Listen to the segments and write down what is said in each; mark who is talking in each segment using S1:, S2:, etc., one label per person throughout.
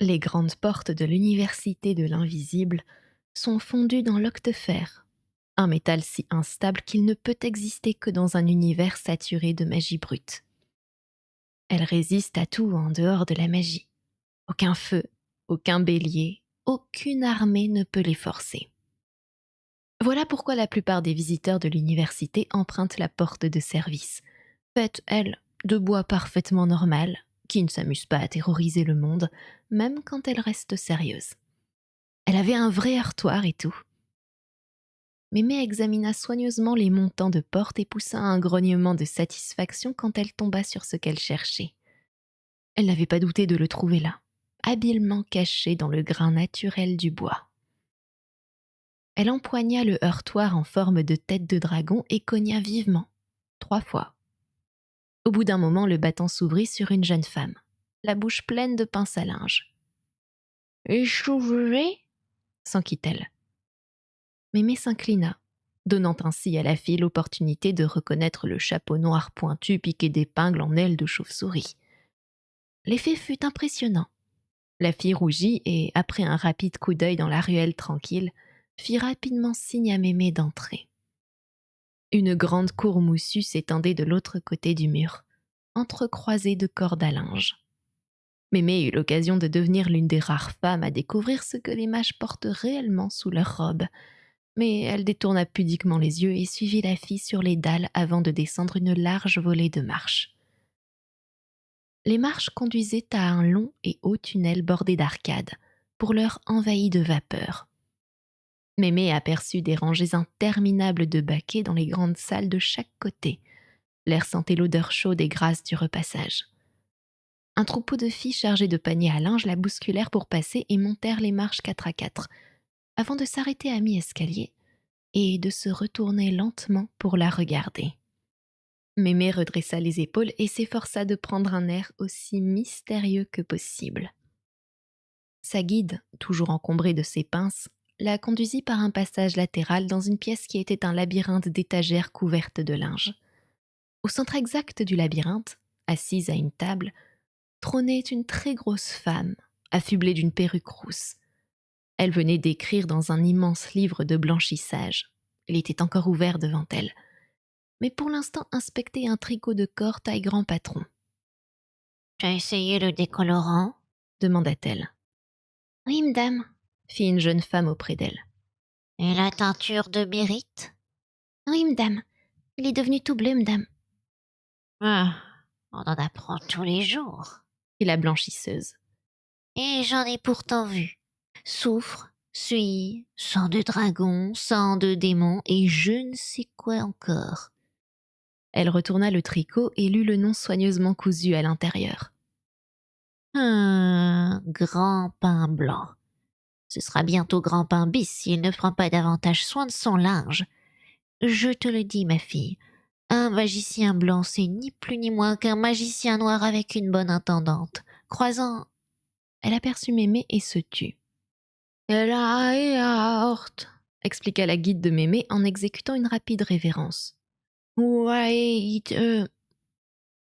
S1: Les grandes portes de l'université de l'invisible sont fondues dans l'octefer, un métal si instable qu'il ne peut exister que dans un univers saturé de magie brute. Elles résistent à tout en dehors de la magie. Aucun feu, aucun bélier, aucune armée ne peut les forcer. Voilà pourquoi la plupart des visiteurs de l'université empruntent la porte de service, faite, elle, de bois parfaitement normal, qui ne s'amuse pas à terroriser le monde, même quand elle reste sérieuse. Elle avait un vrai heurtoir et tout. Mémé examina soigneusement les montants de porte et poussa un grognement de satisfaction quand elle tomba sur ce qu'elle cherchait. Elle n'avait pas douté de le trouver là, habilement caché dans le grain naturel du bois. Elle empoigna le heurtoir en forme de tête de dragon et cogna vivement, 3 fois. Au bout d'un moment, le battant s'ouvrit sur une jeune femme, la bouche pleine de pince à linge. « Échouvrez » s'enquit-elle. Mémé s'inclina, donnant ainsi à la fille l'opportunité de reconnaître le chapeau noir pointu piqué d'épingles en aile de chauve-souris. L'effet fut impressionnant. La fille rougit et, après un rapide coup d'œil dans la ruelle tranquille, fit rapidement signe à Mémé d'entrer. Une grande cour moussue s'étendait de l'autre côté du mur, entrecroisée de cordes à linge. Mémé eut l'occasion de devenir l'une des rares femmes à découvrir ce que les mages portent réellement sous leurs robes, mais elle détourna pudiquement les yeux et suivit la fille sur les dalles avant de descendre une large volée de marches. Les marches conduisaient à un long et haut tunnel bordé d'arcades, pour l'heure envahi de vapeur. Mémé aperçut des rangées interminables de baquets dans les grandes salles de chaque côté. L'air sentait l'odeur chaude et grasse du repassage. Un troupeau de filles chargées de paniers à linge la bousculèrent pour passer et montèrent les marches 4 à 4, avant de s'arrêter à mi-escalier et de se retourner lentement pour la regarder. Mémé redressa les épaules et s'efforça de prendre un air aussi mystérieux que possible. Sa guide, toujours encombrée de ses pinces, la conduisit par un passage latéral dans une pièce qui était un labyrinthe d'étagères couvertes de linge. Au centre exact du labyrinthe, assise à une table, trônait une très grosse femme, affublée d'une perruque rousse. Elle venait d'écrire dans un immense livre de blanchissage. Il était encore ouvert devant elle, mais pour l'instant inspectait un tricot de corps taille grand patron.
S2: « Tu as essayé le décolorant ?»
S1: Demanda-t-elle. « Oui, madame » fit une jeune femme auprès d'elle.
S2: « Et la teinture de mérite ?» ?»«
S1: Oui, madame. Il est devenu tout bleu, madame. »
S2: Ah, on en apprend tous les jours.
S1: fit la blanchisseuse.
S2: Et j'en ai pourtant vu. Soufre, suie, sang de dragon, sang de démon et je ne sais quoi encore.
S1: Elle retourna le tricot et lut le nom soigneusement cousu à l'intérieur.
S2: Un grand pain blanc. Ce sera bientôt grand pain bis s'il ne prend pas davantage soin de son linge. Je te le dis, ma fille, un magicien blanc, c'est ni plus ni moins qu'un magicien noir avec une bonne intendante. Croisant,
S1: Elle aperçut Mémé et se tut. « Elle a horte » expliqua la guide de Mémé en exécutant une rapide révérence. « Ouais,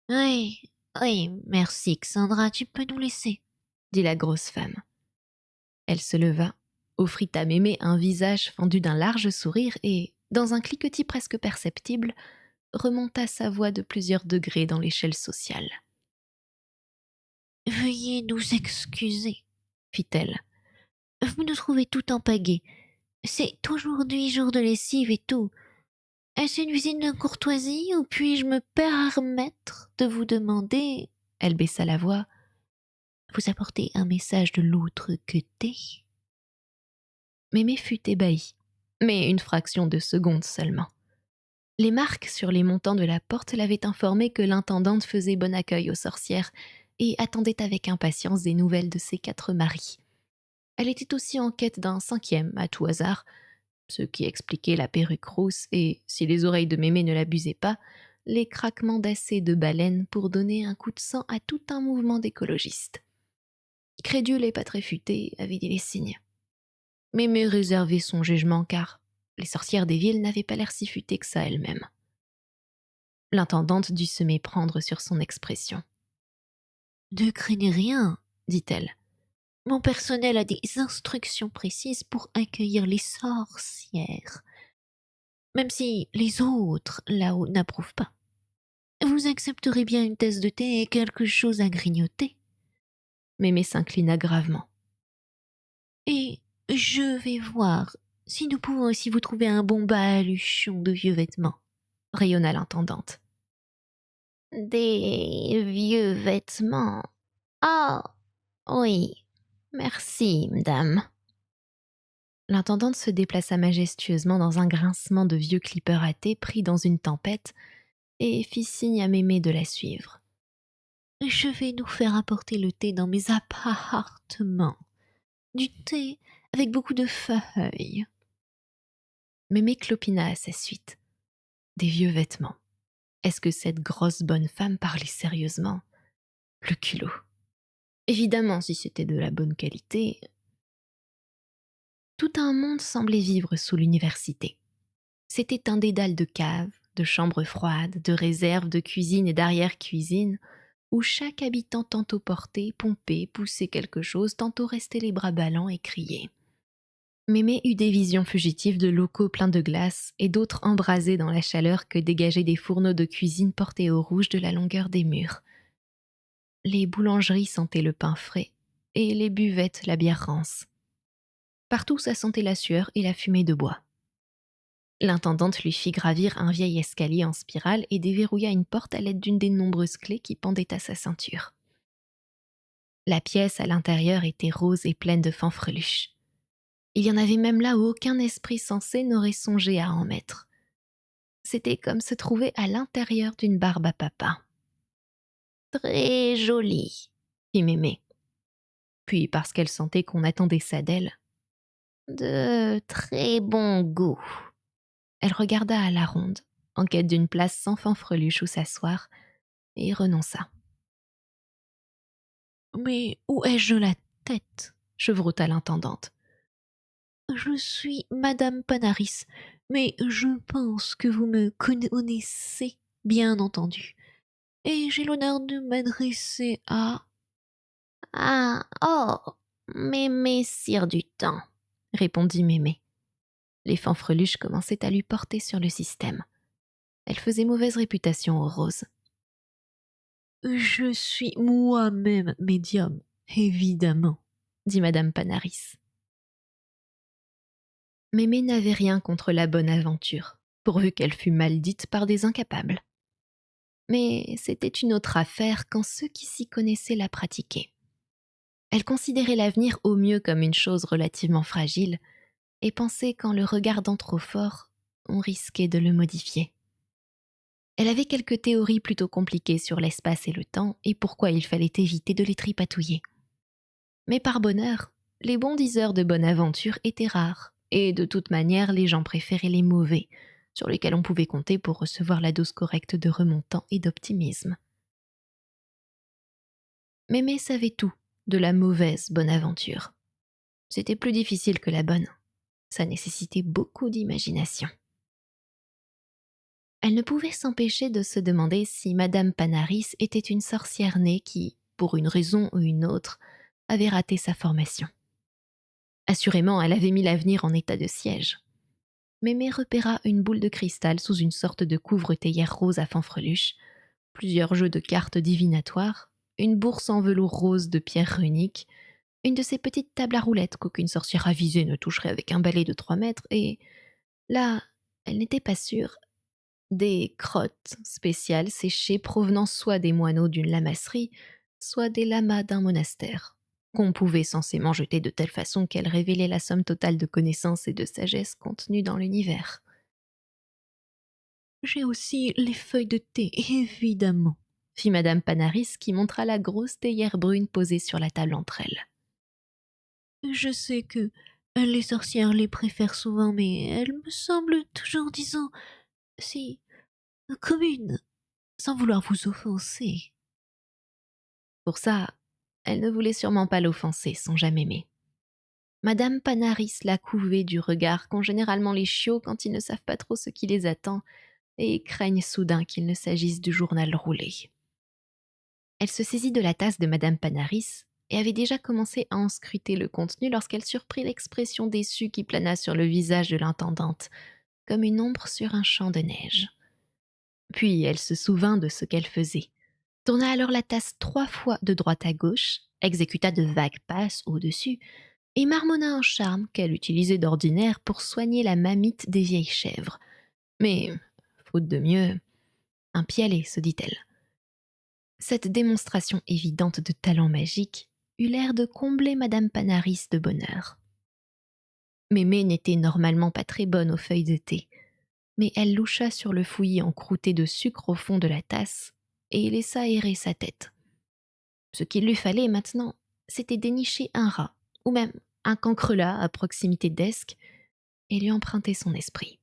S2: oui, oui, merci, Xandra, tu peux nous laisser. »
S1: dit la grosse femme. Elle se leva, offrit à Mémé un visage fendu d'un large sourire et, dans un cliquetis presque perceptible, remonta sa voix de plusieurs degrés dans l'échelle sociale.
S2: « Veuillez nous excuser, »
S1: fit-elle.
S2: « Vous nous trouvez tout en pagaie. C'est aujourd'hui jour de lessive et tout. Est-ce une visite de courtoisie ou puis-je me permettre de vous demander, »
S1: Elle baissa la voix.
S2: « vous apporter un message de l'autre côté ?»
S1: Mémé fut ébahie, mais une fraction de seconde seulement. Les marques sur les montants de la porte l'avaient informée que l'intendante faisait bon accueil aux sorcières et attendait avec impatience des nouvelles de ses 4 maris. Elle était aussi en quête d'un 5e, à tout hasard, ce qui expliquait la perruque rousse et, si les oreilles de Mémé ne l'abusaient pas, les craquements d'assez de baleine pour donner un coup de sang à tout un mouvement d'écologistes. Crédule et pas très futé, avait dit les signes. Mémé réservait son jugement car les sorcières des villes n'avaient pas l'air si futées que ça elles-mêmes. L'intendante dut se méprendre sur son expression.
S2: « Ne craignez rien, »
S1: dit-elle.
S2: Mon personnel a des instructions précises pour accueillir les sorcières, même si les autres là-haut n'approuvent pas. Vous accepterez bien une tasse de thé et quelque chose à grignoter.
S1: Mémé s'inclina gravement.
S2: Et je vais voir si nous pouvons aussi vous trouver un bon baluchon de vieux vêtements.
S1: Rayonna l'intendante.
S2: Des vieux vêtements. Ah, oui. Merci, madame.
S1: L'intendante se déplaça majestueusement dans un grincement de vieux clippers à thé pris dans une tempête et fit signe à Mémé de la suivre.
S2: Je vais nous faire apporter le thé dans mes appartements. Du thé avec beaucoup de feuilles.
S1: Mémé clopina à sa suite. Des vieux vêtements. Est-ce que cette grosse bonne femme parlait sérieusement? Le culot. Évidemment, si c'était de la bonne qualité. Tout un monde semblait vivre sous l'université. C'était un dédale de caves, de chambres froides, de réserves, de cuisine et d'arrière-cuisine, où chaque habitant tantôt portait, pompait, poussait quelque chose, tantôt restait les bras ballants et criait. Mémé eut des visions fugitives de locaux pleins de glace et d'autres embrasés dans la chaleur que dégageaient des fourneaux de cuisine portés au rouge de la longueur des murs. Les boulangeries sentaient le pain frais et les buvettes la bière rance. Partout ça sentait la sueur et la fumée de bois. L'intendante lui fit gravir un vieil escalier en spirale et déverrouilla une porte à l'aide d'une des nombreuses clés qui pendaient à sa ceinture. La pièce à l'intérieur était rose et pleine de fanfreluches. Il y en avait même là où aucun esprit sensé n'aurait songé à en mettre. C'était comme se trouver à l'intérieur d'une barbe à papa.
S2: « Très joli, »
S1: fit Mémé. Puis, parce qu'elle sentait qu'on attendait ça d'elle,
S2: « de très bon goût. »
S1: Elle regarda à la ronde, en quête d'une place sans fanfreluche où s'asseoir, et renonça.
S2: « Mais où ai-je la tête ?»
S1: chevrota l'intendante.
S2: « Je suis Madame Panaris, mais je pense que vous me connaissez, bien entendu. Et j'ai l'honneur de m'adresser à... » « Ah, oh, Mémé Cire du Temps, »
S1: répondit Mémé. Les fanfreluches commençaient à lui porter sur le système. Elle faisait mauvaise réputation aux roses.
S2: « Je suis moi-même médium, évidemment, »
S1: dit Madame Panaris. Mémé n'avait rien contre la bonne aventure, pourvu qu'elle fût maledite par des incapables. Mais c'était une autre affaire quand ceux qui s'y connaissaient la pratiquaient. Elle considérait l'avenir au mieux comme une chose relativement fragile et pensait qu'en le regardant trop fort, on risquait de le modifier. Elle avait quelques théories plutôt compliquées sur l'espace et le temps et pourquoi il fallait éviter de les tripatouiller. Mais par bonheur, les bons diseurs de bonne aventure étaient rares, et de toute manière les gens préféraient les mauvais, sur lesquels on pouvait compter pour recevoir la dose correcte de remontant et d'optimisme. Mémé savait tout de la mauvaise bonne aventure. C'était plus difficile que la bonne. Ça nécessitait beaucoup d'imagination. Elle ne pouvait s'empêcher de se demander si Madame Panaris était une sorcière née qui, pour une raison ou une autre, avait raté sa formation. Assurément, elle avait mis l'avenir en état de siège. Mémé repéra une boule de cristal sous une sorte de couvre-théière rose à fanfreluche, plusieurs jeux de cartes divinatoires, une bourse en velours rose de pierre runique, une de ces petites tables à roulettes qu'aucune sorcière avisée ne toucherait avec un balai de 3 mètres, et, là, elle n'était pas sûre, des crottes spéciales séchées provenant soit des moineaux d'une lamasserie, soit des lamas d'un monastère, qu'on pouvait censément jeter de telle façon qu'elle révélait la somme totale de connaissances et de sagesse contenues dans l'univers.
S2: « J'ai aussi les feuilles de thé, évidemment, »
S1: fit Madame Panaris qui montra la grosse théière brune posée sur la table entre elles.
S2: « Je sais que les sorcières les préfèrent souvent, mais elles me semblent toujours, disons, si communes, sans vouloir vous offenser. »
S1: Pour ça, elle ne voulait sûrement pas l'offenser, songea Mémé. Madame Panaris la couvait du regard qu'ont généralement les chiots quand ils ne savent pas trop ce qui les attend et craignent soudain qu'il ne s'agisse du journal roulé. Elle se saisit de la tasse de Madame Panaris et avait déjà commencé à en scruter le contenu lorsqu'elle surprit l'expression déçue qui plana sur le visage de l'intendante, comme une ombre sur un champ de neige. Puis elle se souvint de ce qu'elle faisait, tourna alors la tasse 3 fois de droite à gauche, exécuta de vagues passes au-dessus, et marmonna un charme qu'elle utilisait d'ordinaire pour soigner la mamite des vieilles chèvres. Mais, faute de mieux, un pis-aller, se dit-elle. Cette démonstration évidente de talent magique eut l'air de combler madame Panaris de bonheur. Mémé n'était normalement pas très bonne aux feuilles de thé, mais elle loucha sur le fouillis encrouté de sucre au fond de la tasse et laissa errer sa tête. Ce qu'il lui fallait maintenant, c'était dénicher un rat, ou même un cancrelat à proximité d'Esque, et lui emprunter son esprit.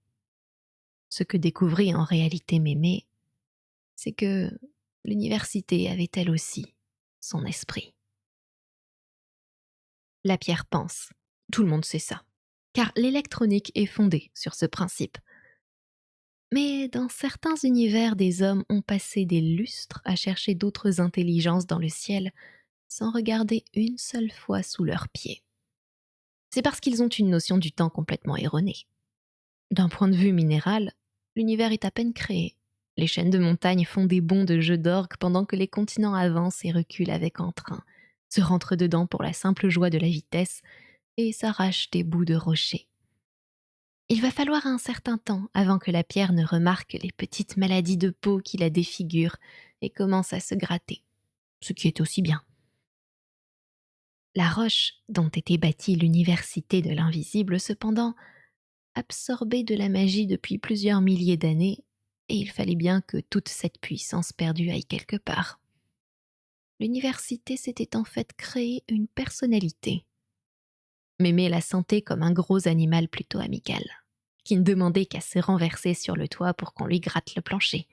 S1: Ce que découvrit en réalité Mémé, c'est que l'université avait elle aussi son esprit. La pierre pense. Tout le monde sait ça. Car l'électronique est fondée sur ce principe. Mais dans certains univers, des hommes ont passé des lustres à chercher d'autres intelligences dans le ciel sans regarder une seule fois sous leurs pieds. C'est parce qu'ils ont une notion du temps complètement erronée. D'un point de vue minéral, l'univers est à peine créé. Les chaînes de montagnes font des bonds de jeu d'orgue pendant que les continents avancent et reculent avec entrain, se rentrent dedans pour la simple joie de la vitesse et s'arrachent des bouts de rochers. Il va falloir un certain temps avant que la pierre ne remarque les petites maladies de peau qui la défigurent et commence à se gratter, ce qui est aussi bien. La roche dont était bâtie l'université de l'invisible, cependant, absorbée de la magie depuis plusieurs milliers d'années, et il fallait bien que toute cette puissance perdue aille quelque part. L'université s'était en fait créée une personnalité. Mémé la sentait comme un gros animal plutôt amical, qui ne demandait qu'à se renverser sur le toit pour qu'on lui gratte le plancher.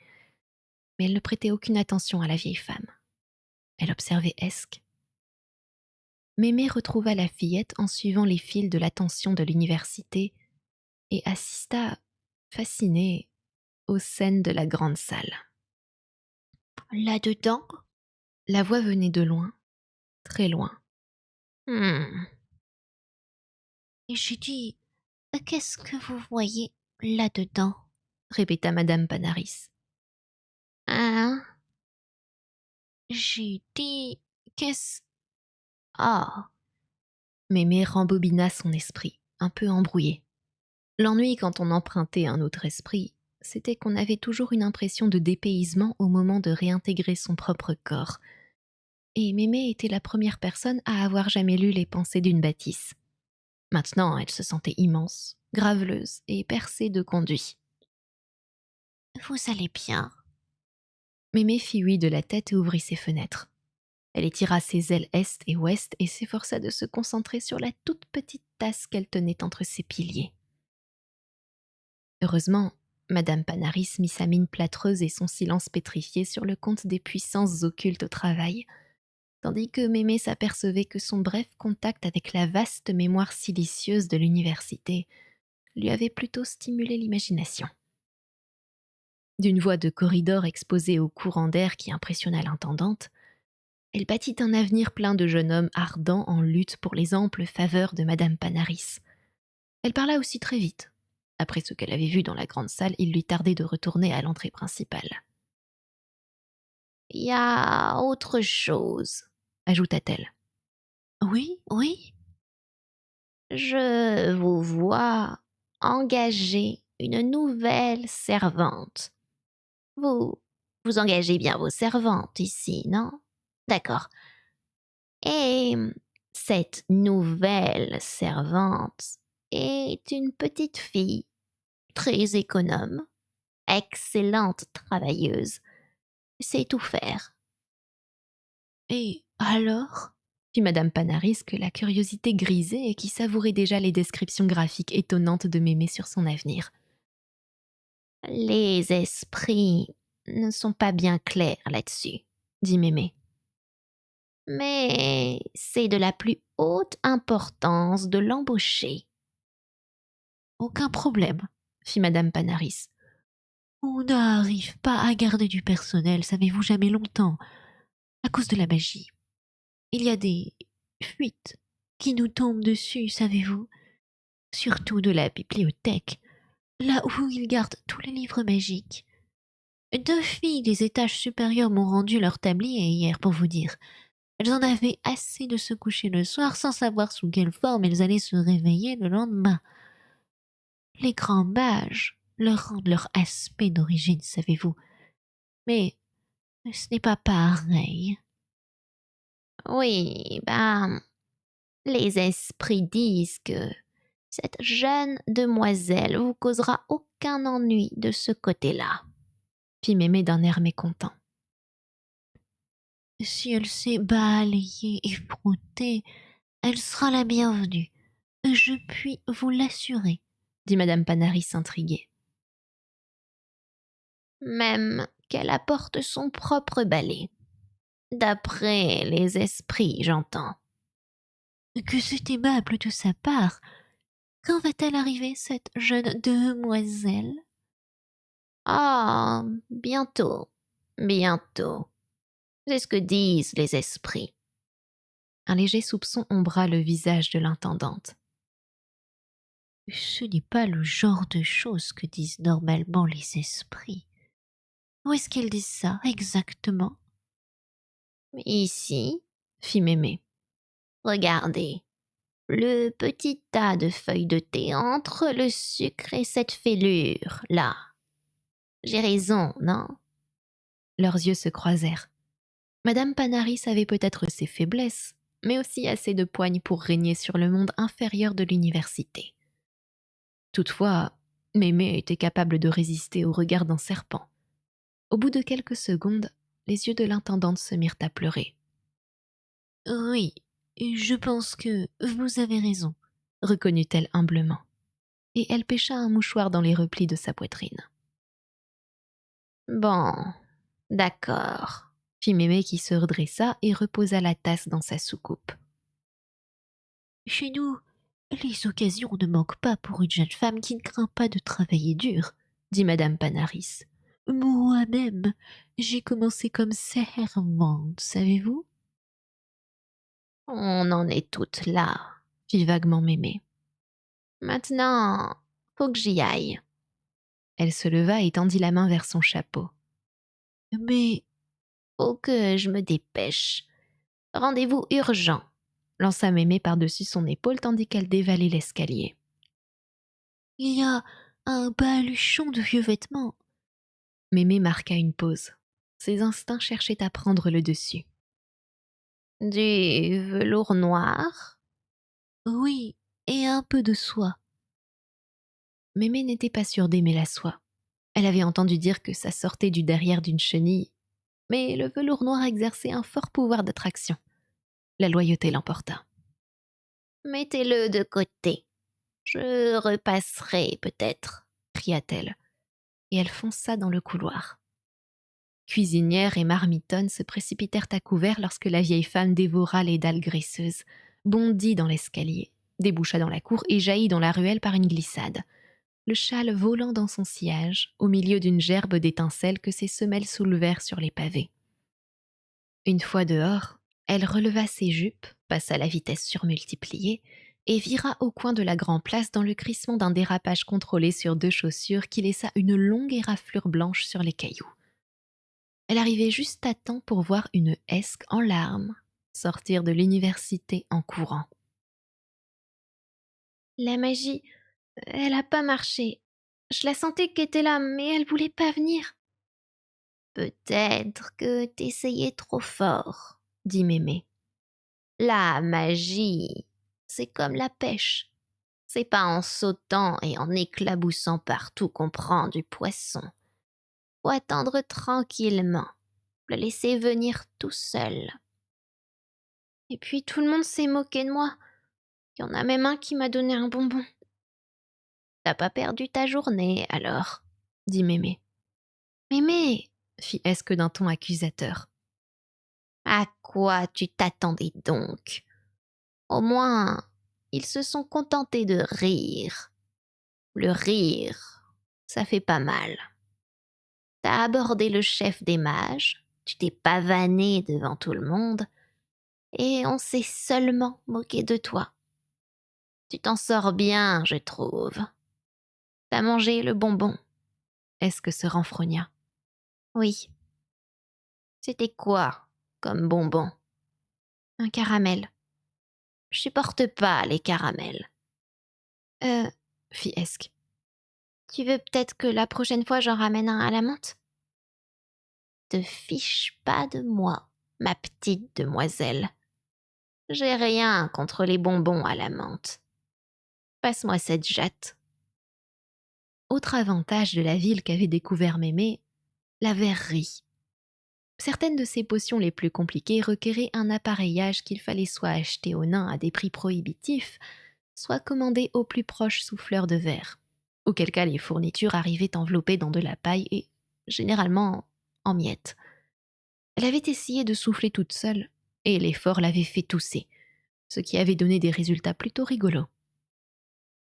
S1: Mais elle ne prêtait aucune attention à la vieille femme. Elle observait Esque. Mémé retrouva la fillette en suivant les fils de l'attention de l'université et assista, fascinée, aux scènes de la grande salle.
S2: Là-dedans?
S1: La voix venait de loin, très loin.
S2: Hmm. Et j'ai dit, qu'est-ce que vous voyez là-dedans?
S1: Répéta madame Panaris.
S2: Hein? J'ai dit, qu'est-ce... Ah,
S1: Mémé rembobina son esprit, un peu embrouillé. L'ennui quand on empruntait un autre esprit, c'était qu'on avait toujours une impression de dépaysement au moment de réintégrer son propre corps. Et Mémé était la première personne à avoir jamais lu les pensées d'une bâtisse. Maintenant, elle se sentait immense, graveleuse et percée de conduits.
S2: vous allez bien?
S1: Mémé fit oui de la tête et ouvrit ses fenêtres. Elle étira ses ailes est et ouest et s'efforça de se concentrer sur la toute petite tasse qu'elle tenait entre ses piliers. Heureusement, madame Panaris mit sa mine plâtreuse et son silence pétrifié sur le compte des puissances occultes au travail, tandis que Mémé s'apercevait que son bref contact avec la vaste mémoire silicieuse de l'université lui avait plutôt stimulé l'imagination. D'une voie de corridor exposée au courant d'air qui impressionna l'intendante, elle bâtit un avenir plein de jeunes hommes ardents en lutte pour les amples faveurs de madame Panaris. Elle parla aussi très vite. Après ce qu'elle avait vu dans la grande salle, il lui tardait de retourner à l'entrée principale.
S2: Il y a autre chose,
S1: Ajouta-t-elle.
S2: Oui, oui. Je vous vois engager une nouvelle servante. Vous engagez bien vos servantes ici, non? D'accord. Et cette nouvelle servante est une petite fille, très économe, excellente travailleuse, sait tout faire.
S1: Et alors fit madame Panaris que la curiosité grisait et qui savourait déjà les descriptions graphiques étonnantes de Mémé sur son avenir.
S2: Les esprits ne sont pas bien clairs là-dessus,
S1: Dit Mémé.
S2: mais c'est de la plus haute importance de l'embaucher.
S1: Aucun problème, fit madame Panaris. On n'arrive pas à garder du personnel, savez-vous, jamais longtemps, à cause de la magie.
S2: Il y a des fuites qui nous tombent dessus, savez-vous, surtout de la bibliothèque, là où ils gardent tous les livres magiques. Deux filles des étages supérieurs m'ont rendu leur tablier hier, pour vous dire. Elles en avaient assez de se coucher le soir sans savoir sous quelle forme elles allaient se réveiller le lendemain. Les grands mages leur rendent leur aspect d'origine, savez-vous. Mais ce n'est pas pareil.
S1: Oui, ben, les esprits disent que cette jeune demoiselle vous causera aucun ennui de ce côté-là, fit Mémé d'un air mécontent.
S2: Si elle sait balayer et frotter, elle sera la bienvenue. Je puis vous l'assurer,
S1: dit madame Panaris intriguée. Même qu'elle apporte son propre balai. D'après les esprits, j'entends.
S2: que c'est aimable de sa part. Quand va-t-elle arriver, cette jeune demoiselle?
S1: Ah, bientôt, bientôt. C'est ce que disent les esprits. Un léger soupçon ombra le visage de l'intendante.
S2: Ce n'est pas le genre de choses que disent normalement les esprits. Où est-ce qu'ils disent ça, exactement?
S1: Ici, fit Mémé. Regardez, le petit tas de feuilles de thé entre le sucre et cette fêlure, là. J'ai raison, non? Leurs yeux se croisèrent. Madame Panaris avait peut-être ses faiblesses, mais aussi assez de poigne pour régner sur le monde inférieur de l'université. Toutefois, Mémé était capable de résister au regard d'un serpent. Au bout de quelques secondes, les yeux de l'intendante se mirent à pleurer.
S2: Oui, je pense que vous avez raison,
S1: reconnut-elle humblement, et elle pêcha un mouchoir dans les replis de sa poitrine. Bon, d'accord, fit Mémé qui se redressa et reposa la tasse dans sa soucoupe.
S2: Chez nous, les occasions ne manquent pas pour une jeune femme qui ne craint pas de travailler dur,
S1: dit madame Panaris.
S2: Moi-même, j'ai commencé comme servante, savez-vous?
S1: On en est toutes là, fit vaguement Mémé. Maintenant, faut que j'y aille. Elle se leva et tendit la main vers son chapeau.
S2: Mais
S1: faut que je me dépêche. Rendez-vous urgent, lança Mémé par-dessus son épaule tandis qu'elle dévalait l'escalier.
S2: il y a un baluchon de vieux vêtements.
S1: Mémé marqua une pause. Ses instincts cherchaient à prendre le dessus. Du velours noir?
S2: Oui, et un peu de soie.
S1: Mémé n'était pas sûre d'aimer la soie. Elle avait entendu dire que ça sortait du derrière d'une chenille, mais le velours noir exerçait un fort pouvoir d'attraction. La loyauté l'emporta. Mettez-le de côté. Je repasserai peut-être, cria-t-elle, et elle fonça dans le couloir. Cuisinière et marmitonne se précipitèrent à couvert lorsque la vieille femme dévora les dalles graisseuses, bondit dans l'escalier, déboucha dans la cour et jaillit dans la ruelle par une glissade, le châle volant dans son sillage, au milieu d'une gerbe d'étincelles que ses semelles soulevèrent sur les pavés. Une fois dehors, elle releva ses jupes, passa la vitesse surmultipliée et vira au coin de la grande place dans le crissement d'un dérapage contrôlé sur deux chaussures qui laissa une longue éraflure blanche sur les cailloux. Elle arrivait juste à temps pour voir une esque en larmes sortir de l'université en courant. La magie, elle a pas marché. Je la sentais qu'elle était là, mais elle voulait pas venir. Peut-être que t'essayais trop fort, dit Mémé. La magie, c'est comme la pêche. C'est pas en sautant et en éclaboussant partout qu'on prend du poisson. Faut attendre tranquillement, le laisser venir tout seul. Et puis tout le monde s'est moqué de moi. Il y en a même un qui m'a donné un bonbon. T'as pas perdu ta journée, alors, dit Mémé. Mémé, fit Esque d'un ton accusateur. À quoi tu t'attendais donc? Au moins, ils se sont contentés de rire. Le rire, ça fait pas mal. T'as abordé le chef des mages, tu t'es pavané devant tout le monde,
S2: et on s'est seulement moqué de toi. Tu t'en sors bien, je trouve. T'as mangé le bonbon?
S1: Est-ce que se renfrogna.
S2: Oui. C'était quoi comme bonbon? Un caramel. Je supporte pas les caramels. Euh,
S1: Fit Esk.
S2: tu veux peut-être que la prochaine fois j'en ramène un à la menthe? Te fiche pas de moi, ma petite demoiselle. J'ai rien contre les bonbons à la menthe. Passe-moi cette jatte.
S1: Autre avantage de la ville qu'avait découvert Mémé, la verrerie. Certaines de ces potions les plus compliquées requéraient un appareillage qu'il fallait soit acheter aux nains à des prix prohibitifs, soit commander au plus proche souffleur de verre, auquel cas les fournitures arrivaient enveloppées dans de la paille et, généralement, en miettes. Elle avait essayé de souffler toute seule, et l'effort l'avait fait tousser, ce qui avait donné des résultats plutôt rigolos.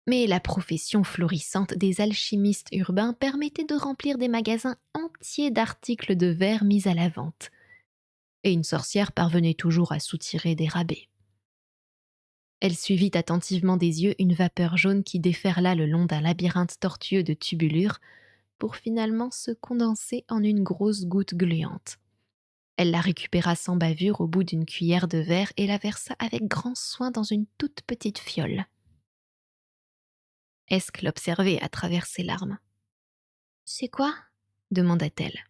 S1: Mais la profession florissante des alchimistes urbains permettait de remplir des magasins entiers d'articles de verre mis à la vente. Et une sorcière parvenait toujours à soutirer des rabais. Elle suivit attentivement des yeux une vapeur jaune qui déferla le long d'un labyrinthe tortueux de tubulures pour finalement se condenser en une grosse goutte gluante. Elle la récupéra sans bavure au bout d'une cuillère de verre et la versa avec grand soin dans une toute petite fiole. Esk l'observait à travers ses larmes.
S2: C'est quoi?
S1: Demanda-t-elle.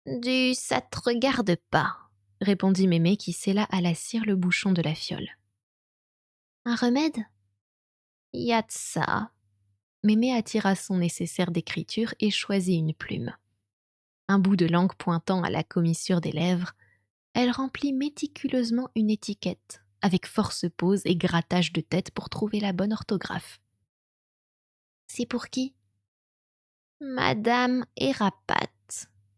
S2: Du ça te regarde pas.
S1: Répondit Mémé qui scella à la cire le bouchon de la fiole.
S2: Un remède? Y a de ça.
S1: Mémé attira son nécessaire d'écriture et choisit une plume. Un bout de langue pointant à la commissure des lèvres, elle remplit méticuleusement une étiquette, avec force pause et grattage de tête pour trouver la bonne orthographe.
S2: C'est pour qui? Madame Erapat,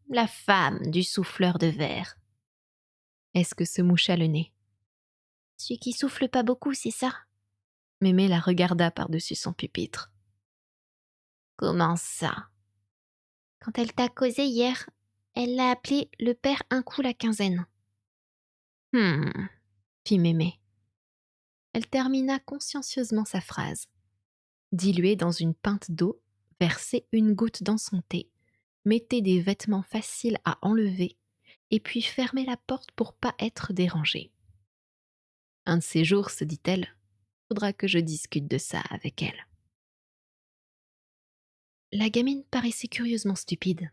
S2: la femme du souffleur de verre.
S1: Est-ce que se moucha le nez?
S2: Celui qui souffle pas beaucoup, c'est ça?
S1: Mémé la regarda par-dessus son pupitre.
S2: Comment ça? Quand elle t'a causé hier, elle l'a appelé le père un coup la quinzaine.
S1: Fit Mémé. Elle termina consciencieusement sa phrase. Diluez dans une pinte d'eau, versez une goutte dans son thé, mettez des vêtements faciles à enlever, et puis fermez la porte pour pas être dérangée. Un de ces jours, se dit-elle, faudra que je discute de ça avec elle. La gamine paraissait curieusement stupide.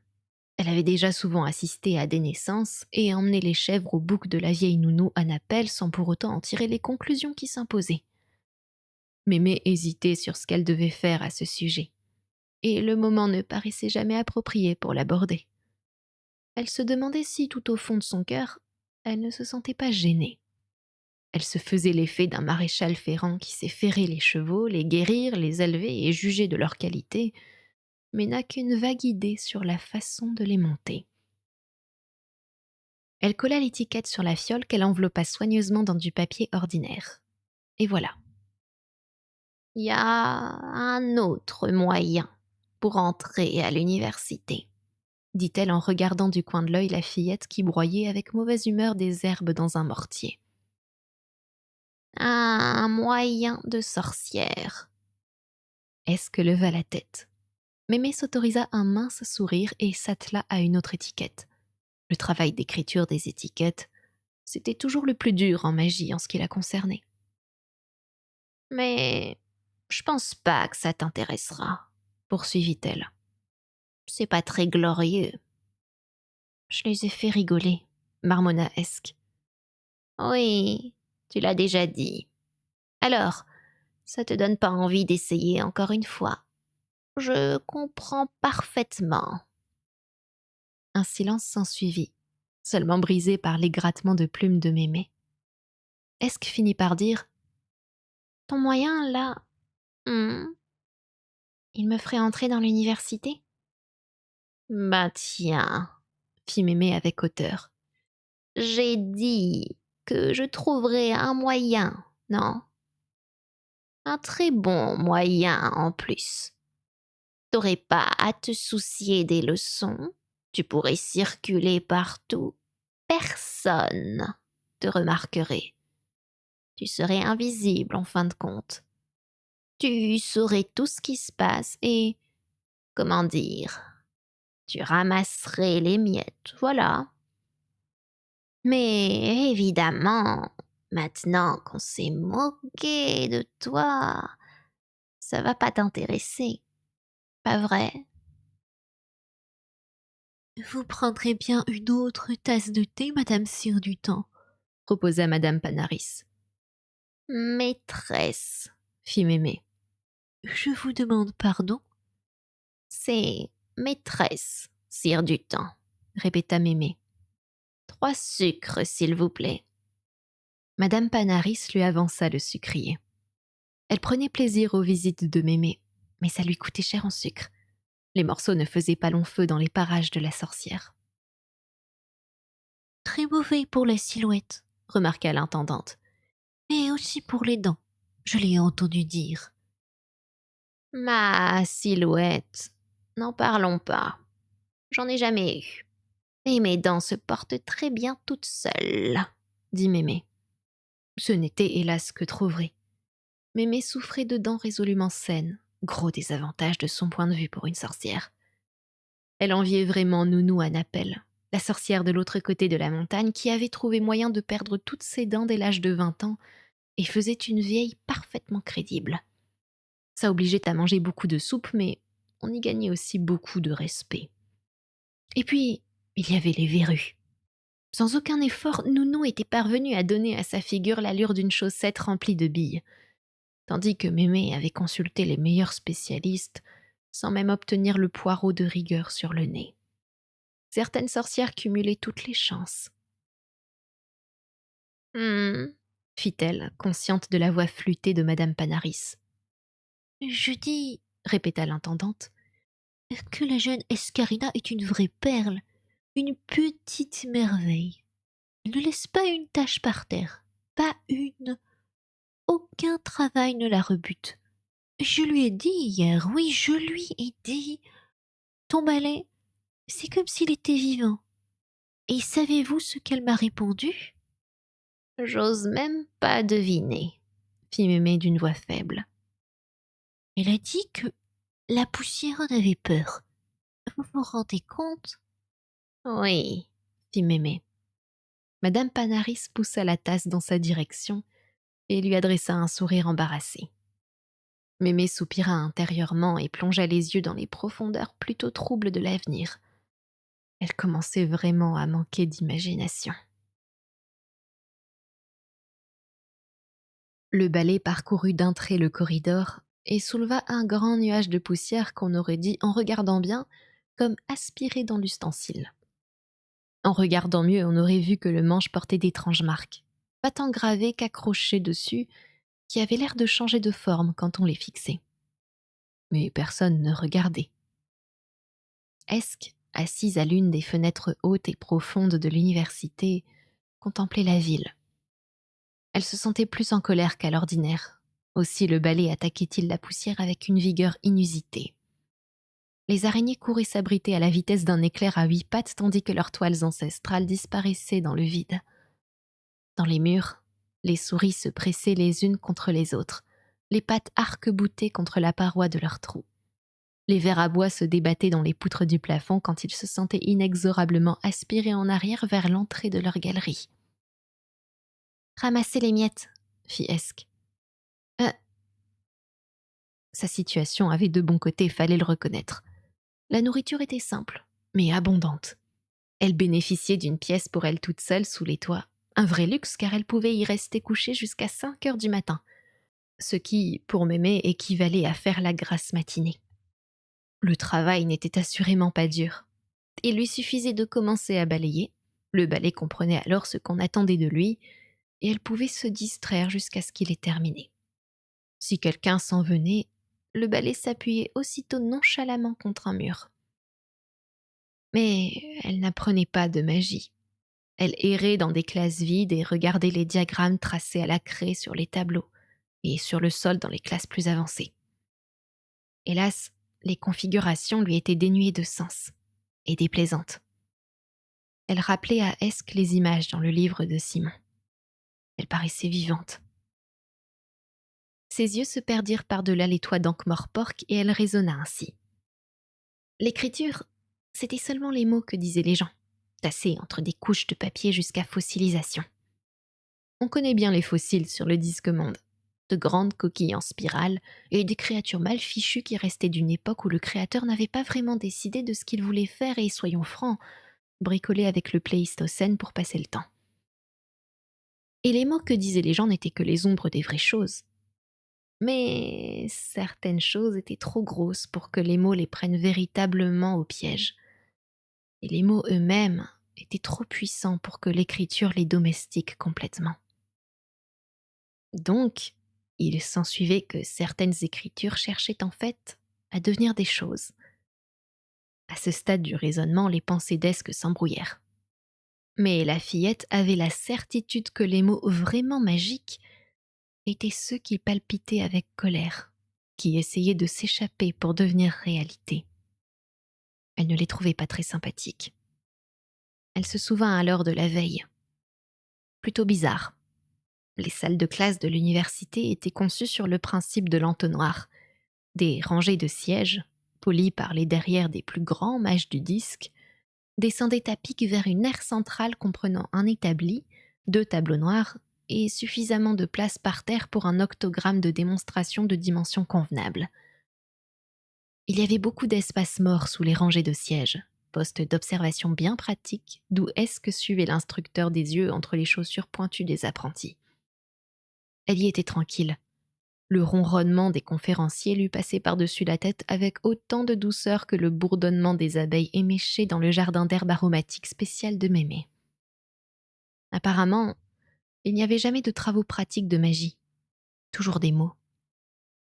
S1: Elle avait déjà souvent assisté à des naissances et emmené les chèvres au bouc de la vieille nounou à Naples sans pour autant en tirer les conclusions qui s'imposaient. Mémé hésitait sur ce qu'elle devait faire à ce sujet, et le moment ne paraissait jamais approprié pour l'aborder. Elle se demandait si, tout au fond de son cœur, elle ne se sentait pas gênée. Elle se faisait l'effet d'un maréchal ferrant qui sait ferrer les chevaux, les guérir, les élever et juger de leur qualité, mais n'a qu'une vague idée sur la façon de les monter. Elle colla l'étiquette sur la fiole qu'elle enveloppa soigneusement dans du papier ordinaire. Et voilà.
S2: Il y a un autre moyen pour entrer à l'université,
S1: dit-elle en regardant du coin de l'œil la fillette qui broyait avec mauvaise humeur des herbes dans un mortier.
S2: un moyen de sorcière.
S1: Esk leva la tête. Mémé s'autorisa un mince sourire et s'attela à une autre étiquette. Le travail d'écriture des étiquettes, c'était toujours le plus dur en magie en ce qui la concernait.
S2: Mais je pense pas que ça t'intéressera,
S1: Poursuivit-elle.
S2: c'est pas très glorieux.
S1: Je les ai fait rigoler, marmonna Esk.
S2: Oui, tu l'as déjà dit. Alors, ça te donne pas envie d'essayer encore une fois? Je comprends parfaitement.
S1: Un silence s'ensuivit, seulement brisé par les grattements de plumes de Mémé. Esk finit par dire «
S2: Ton moyen, là, il me ferait entrer dans l'université? Bah tiens,
S1: fit Mémé avec hauteur.
S2: j'ai dit que je trouverais un moyen, non? Un très bon moyen en plus. T'aurais pas à te soucier des leçons, tu pourrais circuler partout. Personne
S1: te remarquerait. Tu serais invisible en fin de compte. Tu saurais tout ce qui se passe et, comment dire, tu ramasserais les miettes, voilà. Mais évidemment, maintenant qu'on s'est moqué de toi, ça va pas t'intéresser, pas vrai?
S2: Vous prendrez bien une autre tasse de thé, Madame Sire du Temps,
S1: Proposa Madame Panaris. Maîtresse, fit Mémé.
S2: Je vous demande pardon.
S1: C'est maîtresse, sire du temps, répéta Mémé. 3 sucres, s'il vous plaît. Madame Panaris lui avança le sucrier. Elle prenait plaisir aux visites de Mémé, mais ça lui coûtait cher en sucre. Les morceaux ne faisaient pas long feu dans les parages de la sorcière.
S2: Très mauvais pour la silhouette,
S1: Remarqua l'intendante.
S2: mais aussi pour les dents, je l'ai entendu dire.
S1: Ma silhouette, n'en parlons pas. J'en ai jamais eu. Et mes dents se portent très bien toutes seules, dit Mémé. Ce n'était hélas que trop vrai. Mémé souffrait de dents résolument saines, gros désavantage de son point de vue pour une sorcière. Elle enviait vraiment Nounou à Naples, la sorcière de l'autre côté de la montagne qui avait trouvé moyen de perdre toutes ses dents dès l'âge de 20 ans et faisait une vieille parfaitement crédible. Ça obligeait à manger beaucoup de soupe, mais on y gagnait aussi beaucoup de respect. Et puis, il y avait les verrues. Sans aucun effort, Nounou était parvenue à donner à sa figure l'allure d'une chaussette remplie de billes, tandis que Mémé avait consulté les meilleurs spécialistes sans même obtenir le poireau de rigueur sur le nez. Certaines sorcières cumulaient toutes les chances. Fit-elle, consciente de la voix flûtée de Madame Panaris.
S2: Je dis
S1: Répéta l'intendante.
S2: que la jeune Escarina est une vraie perle, une petite merveille. Elle ne laisse pas une tache par terre, pas une. Aucun travail ne la rebute. Je lui ai dit hier, oui, je lui ai dit. Ton balai, c'est comme s'il était vivant. Et savez-vous ce qu'elle m'a répondu?
S1: J'ose même pas deviner, fit Mémé d'une voix faible.
S2: Elle a dit que la poussière en avait peur. Vous vous rendez compte?
S1: Oui, fit Mémé. Madame Panaris poussa la tasse dans sa direction et lui adressa un sourire embarrassé. Mémé soupira intérieurement et plongea les yeux dans les profondeurs plutôt troubles de l'avenir. Elle commençait vraiment à manquer d'imagination. Le balai parcourut d'un trait le corridor et souleva un grand nuage de poussière qu'on aurait dit, en regardant bien, comme aspiré dans l'ustensile. En regardant mieux, on aurait vu que le manche portait d'étranges marques, pas tant gravées qu'accrochées dessus, qui avaient l'air de changer de forme quand on les fixait. Mais personne ne regardait. Esk, assise à l'une des fenêtres hautes et profondes de l'université, contemplait la ville. Elle se sentait plus en colère qu'à l'ordinaire. Aussi le balai attaquait-il la poussière avec une vigueur inusitée. Les araignées couraient s'abriter à la vitesse d'un éclair à 8 pattes tandis que leurs toiles ancestrales disparaissaient dans le vide. Dans les murs, les souris se pressaient les unes contre les autres, les pattes arc-boutées contre la paroi de leur trou. Les vers à bois se débattaient dans les poutres du plafond quand ils se sentaient inexorablement aspirés en arrière vers l'entrée de leur galerie. « Ramassez les miettes !» fit Esk. Sa situation avait de bons côtés, fallait le reconnaître. La nourriture était simple, mais abondante. Elle bénéficiait d'une pièce pour elle toute seule sous les toits. Un vrai luxe car elle pouvait y rester couchée jusqu'à 5 heures du matin, ce qui, pour Mémé, équivalait à faire la grasse matinée. Le travail n'était assurément pas dur. Il lui suffisait de commencer à balayer. Le balai comprenait alors ce qu'on attendait de lui, et elle pouvait se distraire jusqu'à ce qu'il ait terminé. Si quelqu'un s'en venait, le balai s'appuyait aussitôt nonchalamment contre un mur. Mais elle n'apprenait pas de magie. Elle errait dans des classes vides et regardait les diagrammes tracés à la craie sur les tableaux et sur le sol dans les classes plus avancées. Hélas, les configurations lui étaient dénuées de sens et déplaisantes. Elle rappelait à Esk les images dans le livre de Simon. Elle paraissait vivante. Ses yeux se perdirent par-delà les toits d'Ankh-Morpork et elle raisonna ainsi. L'écriture, c'était seulement les mots que disaient les gens, tassés entre des couches de papier jusqu'à fossilisation. On connaît bien les fossiles sur le disque monde. De grandes coquilles en spirale et des créatures mal fichues qui restaient d'une époque où le créateur n'avait pas vraiment décidé de ce qu'il voulait faire et, soyons francs, bricolé avec le Pléistocène pour passer le temps. Et les mots que disaient les gens n'étaient que les ombres des vraies choses. Mais certaines choses étaient trop grosses pour que les mots les prennent véritablement au piège. Et les mots eux-mêmes étaient trop puissants pour que l'écriture les domestique complètement. Donc, il s'ensuivait que certaines écritures cherchaient en fait à devenir des choses. À ce stade du raisonnement, les pensées d'Esk s'embrouillèrent. Mais la fillette avait la certitude que les mots vraiment magiques étaient ceux qui palpitaient avec colère, qui essayaient de s'échapper pour devenir réalité. Elle ne les trouvait pas très sympathiques. Elle se souvint alors de la veille. Plutôt bizarre. Les salles de classe de l'université étaient conçues sur le principe de l'entonnoir. Des rangées de sièges, polis par les derrières des plus grands mages du disque, descendaient à pic vers une aire centrale comprenant un établi, 2 tableaux noirs et suffisamment de place par terre pour un octogramme de démonstration de dimensions convenables. Il y avait beaucoup d'espaces morts sous les rangées de sièges, poste d'observation bien pratique, d'où est-ce que suivait l'instructeur des yeux entre les chaussures pointues des apprentis. Elle y était tranquille. Le ronronnement des conférenciers lui passait par-dessus la tête avec autant de douceur que le bourdonnement des abeilles éméchées dans le jardin d'herbes aromatiques spécial de Mémé. Apparemment, il n'y avait jamais de travaux pratiques de magie. Toujours des mots.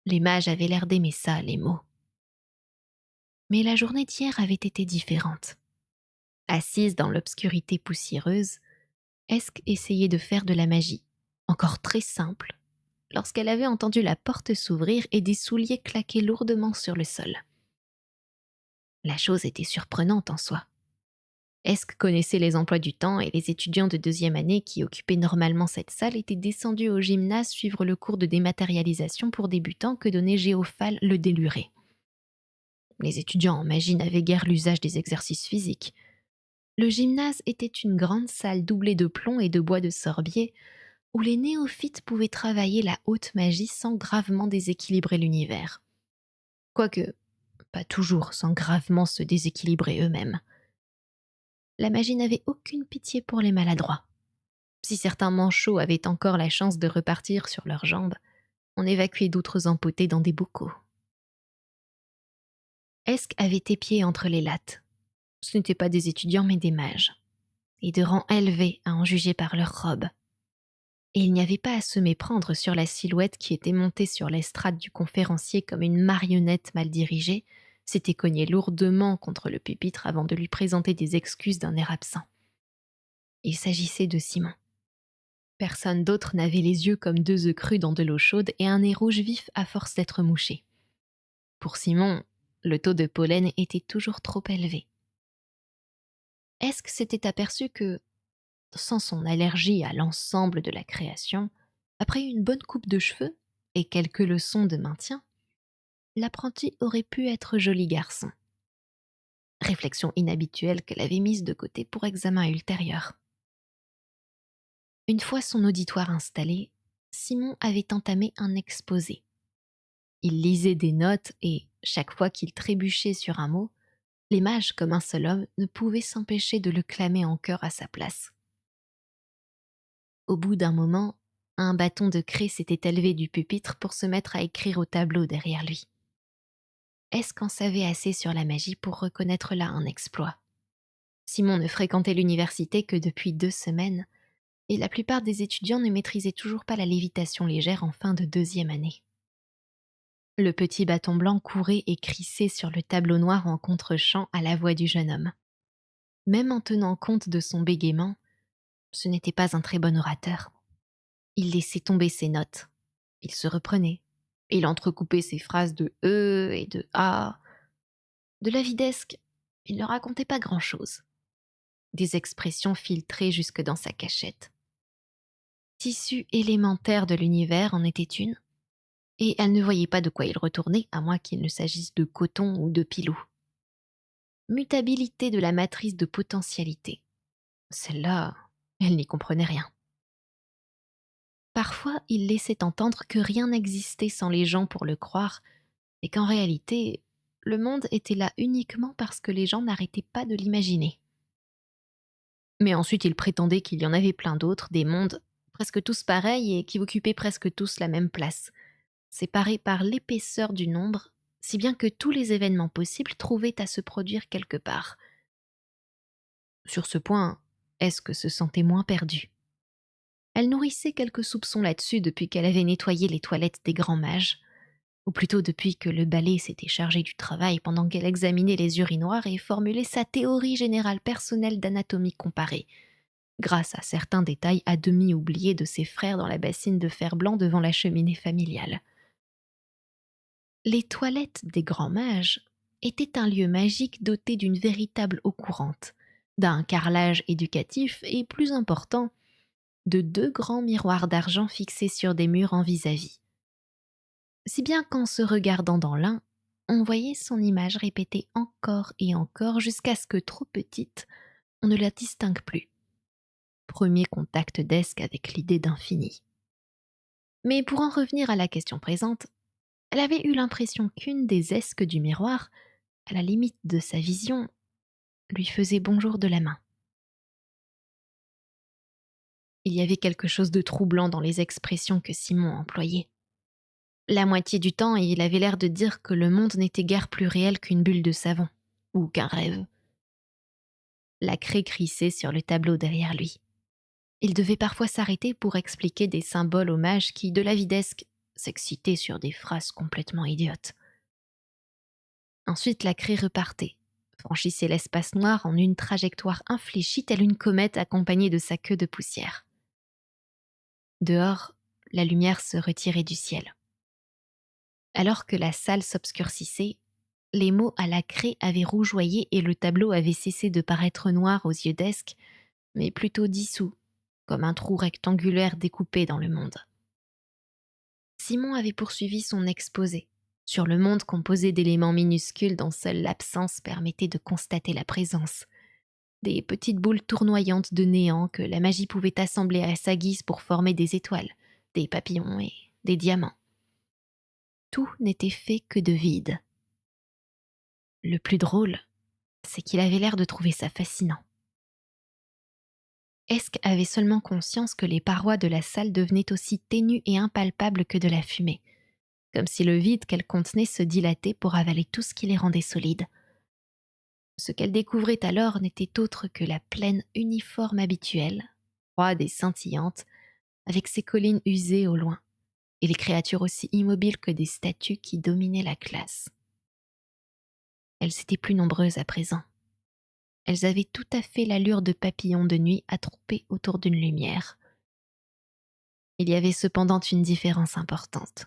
S1: Les mages avaient l'air d'aimer ça, les mots. Mais la journée d'hier avait été différente. Assise dans l'obscurité poussiéreuse, Esk essayait de faire de la magie, encore très simple, lorsqu'elle avait entendu la porte s'ouvrir et des souliers claquer lourdement sur le sol. La chose était surprenante en soi. Esk connaissait les emplois du temps et les étudiants de 2e année qui occupaient normalement cette salle étaient descendus au gymnase suivre le cours de dématérialisation pour débutants que donnait Géophal le Déluré. Les étudiants en magie n'avaient guère l'usage des exercices physiques. Le gymnase était une grande salle doublée de plomb et de bois de sorbier où les néophytes pouvaient travailler la haute magie sans gravement déséquilibrer l'univers. Quoique, pas toujours sans gravement se déséquilibrer eux-mêmes. La magie n'avait aucune pitié pour les maladroits. Si certains manchots avaient encore la chance de repartir sur leurs jambes, on évacuait d'autres empotés dans des bocaux. Esk avait épié entre les lattes. Ce n'étaient pas des étudiants mais des mages, et de rang élevé à en juger par leurs robes. Et il n'y avait pas à se méprendre sur la silhouette qui était montée sur l'estrade du conférencier comme une marionnette mal dirigée, s'était cognée lourdement contre le pupitre avant de lui présenter des excuses d'un air absent. Il s'agissait de Simon. Personne d'autre n'avait les yeux comme 2 œufs crus dans de l'eau chaude et un nez rouge vif à force d'être mouché. Pour Simon, le taux de pollen était toujours trop élevé. Esk s'était aperçu que, sans son allergie à l'ensemble de la création, après une bonne coupe de cheveux et quelques leçons de maintien, l'apprenti aurait pu être joli garçon. Réflexion inhabituelle qu'elle avait mise de côté pour examen ultérieur. Une fois son auditoire installé, Simon avait entamé un exposé. Il lisait des notes et, chaque fois qu'il trébuchait sur un mot, les mages, comme un seul homme, ne pouvaient s'empêcher de le clamer en chœur à sa place. Au bout d'un moment, un bâton de craie s'était élevé du pupitre pour se mettre à écrire au tableau derrière lui. Est-ce qu'en savait assez sur la magie pour reconnaître là un exploit? Simon ne fréquentait l'université que depuis 2 semaines, et la plupart des étudiants ne maîtrisaient toujours pas la lévitation légère en fin de 2e année. Le petit bâton blanc courait et crissait sur le tableau noir en contre-champ à la voix du jeune homme. Même en tenant compte de son bégaiement, ce n'était pas un très bon orateur. Il laissait tomber ses notes. Il se reprenait. Il entrecoupait ses phrases de « et de « a ». De la videsque, il ne racontait pas grand-chose. Des expressions filtrées jusque dans sa cachette. Tissu élémentaire de l'univers en était une, et elle ne voyait pas de quoi il retournait à moins qu'il ne s'agisse de coton ou de pilou. Mutabilité de la matrice de potentialité. Celle-là, elle n'y comprenait rien. Parfois, il laissait entendre que rien n'existait sans les gens pour le croire, et qu'en réalité, le monde était là uniquement parce que les gens n'arrêtaient pas de l'imaginer. Mais ensuite, il prétendait qu'il y en avait plein d'autres, des mondes presque tous pareils et qui occupaient presque tous la même place, séparés par l'épaisseur du nombre, si bien que tous les événements possibles trouvaient à se produire quelque part. Sur ce point, Esk se sentait moins perdue. Elle nourrissait quelques soupçons là-dessus depuis qu'elle avait nettoyé les toilettes des grands mages, ou plutôt depuis que le balai s'était chargé du travail pendant qu'elle examinait les urinoirs et formulait sa théorie générale personnelle d'anatomie comparée, grâce à certains détails à demi oubliés de ses frères dans la bassine de fer blanc devant la cheminée familiale. Les toilettes des grands mages étaient un lieu magique doté d'une véritable eau courante, d'un carrelage éducatif et, plus important, de 2 grands miroirs d'argent fixés sur des murs en vis-à-vis. Si bien qu'en se regardant dans l'un, on voyait son image répétée encore et encore jusqu'à ce que, trop petite, on ne la distingue plus. Premier contact d'Esk avec l'idée d'infini. Mais pour en revenir à la question présente, elle avait eu l'impression qu'une des esques du miroir, à la limite de sa vision, lui faisait bonjour de la main. Il y avait quelque chose de troublant dans les expressions que Simon employait. La moitié du temps, il avait l'air de dire que le monde n'était guère plus réel qu'une bulle de savon, ou qu'un rêve. La craie crissait sur le tableau derrière lui. Il devait parfois s'arrêter pour expliquer des symboles aux mages qui, de la vie d'Esk, s'excitaient sur des phrases complètement idiotes. Ensuite, la craie repartait, franchissait l'espace noir en une trajectoire infléchie telle une comète accompagnée de sa queue de poussière. Dehors, la lumière se retirait du ciel. Alors que la salle s'obscurcissait, les mots à la craie avaient rougeoyé et le tableau avait cessé de paraître noir aux yeux d'Esk, mais plutôt dissous, comme un trou rectangulaire découpé dans le monde. Simon avait poursuivi son exposé sur le monde composé d'éléments minuscules dont seule l'absence permettait de constater la présence. Des petites boules tournoyantes de néant que la magie pouvait assembler à sa guise pour former des étoiles, des papillons et des diamants. Tout n'était fait que de vide. Le plus drôle, c'est qu'il avait l'air de trouver ça fascinant. Esk avait seulement conscience que les parois de la salle devenaient aussi ténues et impalpables que de la fumée, comme si le vide qu'elles contenaient se dilatait pour avaler tout ce qui les rendait solides. Ce qu'elle découvrait alors n'était autre que la plaine uniforme habituelle, froide et scintillante, avec ses collines usées au loin, et les créatures aussi immobiles que des statues qui dominaient la classe. Elles étaient plus nombreuses à présent. Elles avaient tout à fait l'allure de papillons de nuit attroupés autour d'une lumière. Il y avait cependant une différence importante.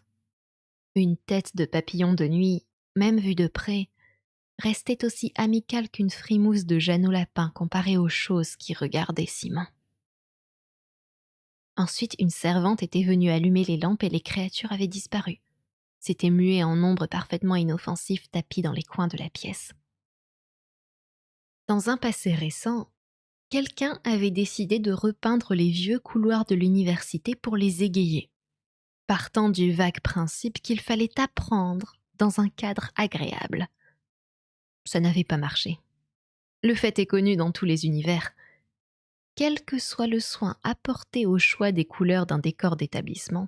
S1: Une tête de papillon de nuit, même vue de près, restait aussi amicale qu'une frimousse de Jeannot Lapin comparée aux choses qui regardaient Simon. Ensuite, une servante était venue allumer les lampes et les créatures avaient disparu. S'étaient muées en ombres parfaitement inoffensifs tapis dans les coins de la pièce. Dans un passé récent, quelqu'un avait décidé de repeindre les vieux couloirs de l'université pour les égayer, partant du vague principe qu'il fallait apprendre dans un cadre agréable. Ça n'avait pas marché. Le fait est connu dans tous les univers. Quel que soit le soin apporté au choix des couleurs d'un décor d'établissement,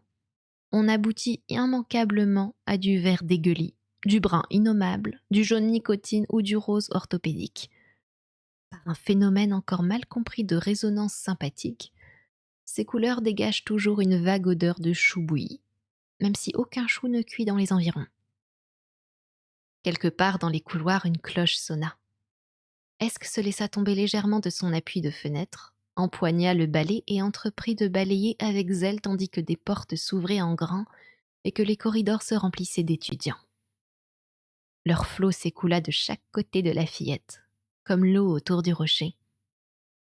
S1: on aboutit immanquablement à du vert dégueulis, du brun innommable, du jaune nicotine ou du rose orthopédique. Par un phénomène encore mal compris de résonance sympathique, ces couleurs dégagent toujours une vague odeur de chou bouilli, même si aucun chou ne cuit dans les environs. Quelque part dans les couloirs, une cloche sonna. Esk se laissa tomber légèrement de son appui de fenêtre, empoigna le balai et entreprit de balayer avec zèle tandis que des portes s'ouvraient en grand et que les corridors se remplissaient d'étudiants. Leur flot s'écoula de chaque côté de la fillette, comme l'eau autour du rocher.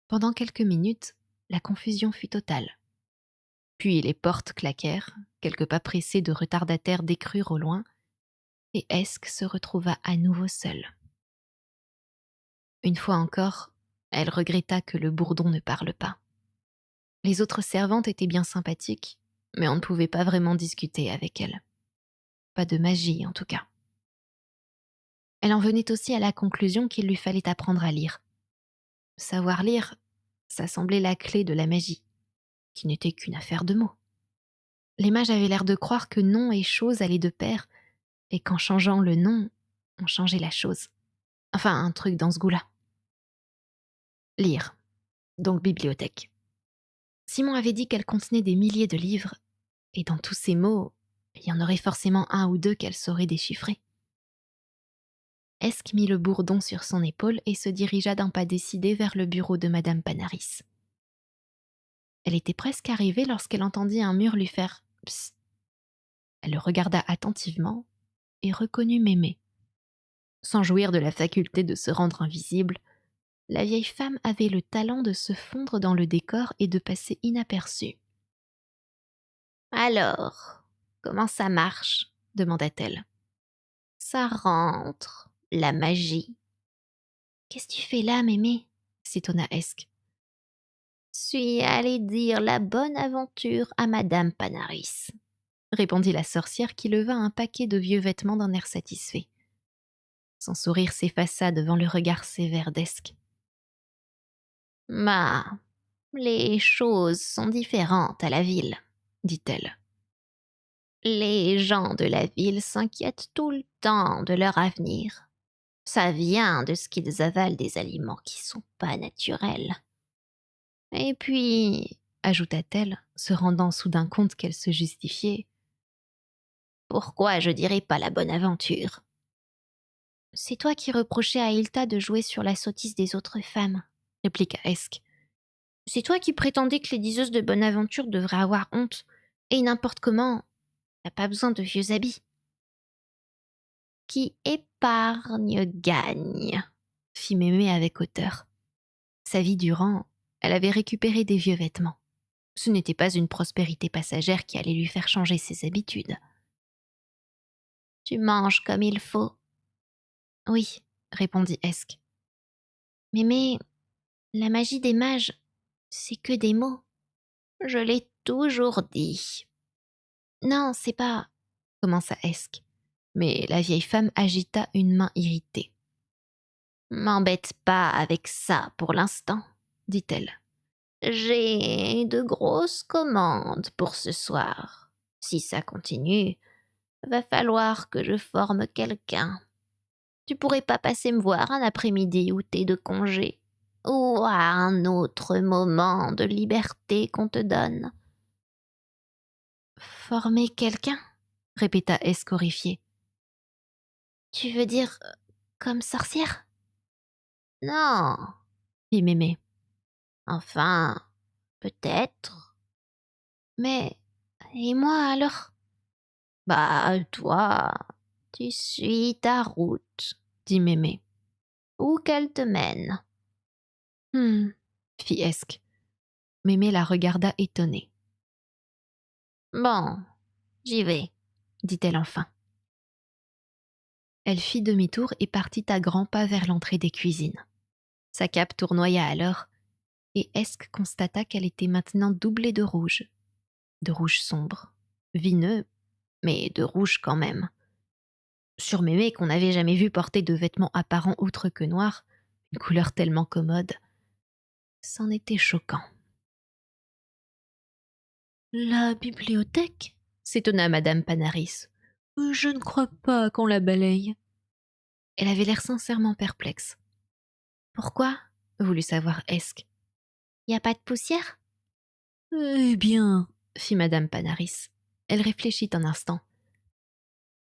S1: Pendant quelques minutes, la confusion fut totale. Puis les portes claquèrent, quelques pas pressés de retardataires décrurent au loin, et Esk se retrouva à nouveau seule. Une fois encore, elle regretta que le bourdon ne parle pas. Les autres servantes étaient bien sympathiques, mais on ne pouvait pas vraiment discuter avec elles. Pas de magie, en tout cas. Elle en venait aussi à la conclusion qu'il lui fallait apprendre à lire. Savoir lire, ça semblait la clé de la magie, qui n'était qu'une affaire de mots. Les mages avaient l'air de croire que nom et chose allaient de pair, et qu'en changeant le nom, on changeait la chose. Enfin, un truc dans ce goût-là. Lire, donc bibliothèque. Simon avait dit qu'elle contenait des milliers de livres, et dans tous ces mots, il y en aurait forcément un ou deux qu'elle saurait déchiffrer. Esk mit le bourdon sur son épaule et se dirigea d'un pas décidé vers le bureau de Madame Panaris. Elle était presque arrivée lorsqu'elle entendit un mur lui faire « Psst ». Elle le regarda attentivement et reconnut Mémé. Sans jouir de la faculté de se rendre invisible, la vieille femme avait le talent de se fondre dans le décor et de passer inaperçue. « Alors, comment ça marche ?» demanda-t-elle. « Ça rentre, la magie. »« Qu'est-ce que tu fais là, Mémé ?» s'étonna Esk. « Suis allée dire la bonne aventure à Madame Panaris, » répondit la sorcière qui leva un paquet de vieux vêtements d'un air satisfait. Son sourire s'effaça devant le regard sévère d'Esk. « Bah, les choses sont différentes à la ville, » dit-elle. « Les gens de la ville s'inquiètent tout le temps de leur avenir. Ça vient de ce qu'ils avalent des aliments qui sont pas naturels. Et puis, ajouta-t-elle, se rendant soudain compte qu'elle se justifiait, pourquoi je dirais pas la bonne aventure ? C'est toi qui reprochais à Hilta de jouer sur la sottise des autres femmes, répliqua Esk. C'est toi qui prétendais que les diseuses de bonne aventure devraient avoir honte, et n'importe comment, t'as pas besoin de vieux habits. Qui épargne gagne, fit Mémé avec hauteur. Sa vie durant, elle avait récupéré des vieux vêtements. Ce n'était pas une prospérité passagère qui allait lui faire changer ses habitudes. Tu manges comme il faut. Oui, répondit Esk. Mémé, la magie des mages, c'est que des mots. Je l'ai toujours dit. Non, c'est pas... commença Esk. Mais la vieille femme agita une main irritée. M'embête pas avec ça pour l'instant, dit-elle. J'ai de grosses commandes pour ce soir. Si ça continue, va falloir que je forme quelqu'un. Tu pourrais pas passer me voir un après-midi où t'es de congé, ou à un autre moment de liberté qu'on te donne. Former quelqu'un ? Répéta Esk horrifiée. Tu veux dire comme sorcière ? Non, fit Mémé. Enfin, peut-être. Mais, et moi alors ? Bah, toi, tu suis ta route, dit Mémé. Où qu'elle te mène. Fit Esk. Mémé la regarda étonnée. Bon, j'y vais, dit-elle enfin. Elle fit demi-tour et partit à grands pas vers l'entrée des cuisines. Sa cape tournoya alors, et Esk constata qu'elle était maintenant doublée de rouge sombre, vineux, mais de rouge quand même. Sur Mémé qu'on n'avait jamais vu porter de vêtements apparents outre que noirs, une couleur tellement commode, c'en était choquant. La bibliothèque ? S'étonna Madame Panaris. Je ne crois pas qu'on la balaye. Elle avait l'air sincèrement perplexe. Pourquoi ? Voulut savoir Esk. Y a pas de poussière ? Eh bien, fit Madame Panaris. Elle réfléchit un instant.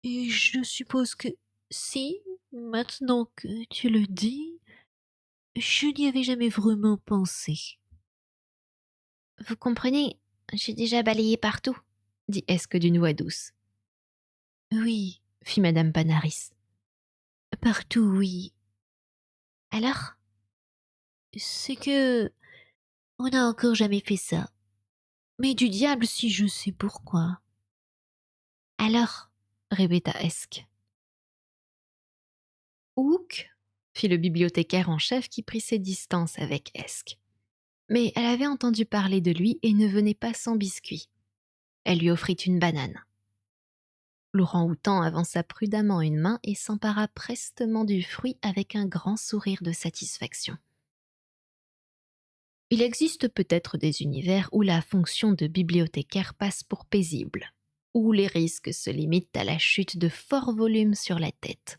S1: Et je suppose que si, maintenant que tu le dis, je n'y avais jamais vraiment pensé. Vous comprenez, j'ai déjà balayé partout, dit Esk d'une voix douce. Oui, fit Madame Panaris. Partout, oui. Alors ? C'est que on n'a encore jamais fait ça.
S2: Mais du diable si je sais pourquoi.
S1: Alors, répéta Esk. Ook, fit le bibliothécaire en chef qui prit ses distances avec Esk. Mais elle avait entendu parler de lui et ne venait pas sans biscuit. Elle lui offrit une banane. L'orang-outan avança prudemment une main et s'empara prestement du fruit avec un grand sourire de satisfaction. Il existe peut-être des univers où la fonction de bibliothécaire passe pour paisible, où les risques se limitent à la chute de forts volumes sur la tête.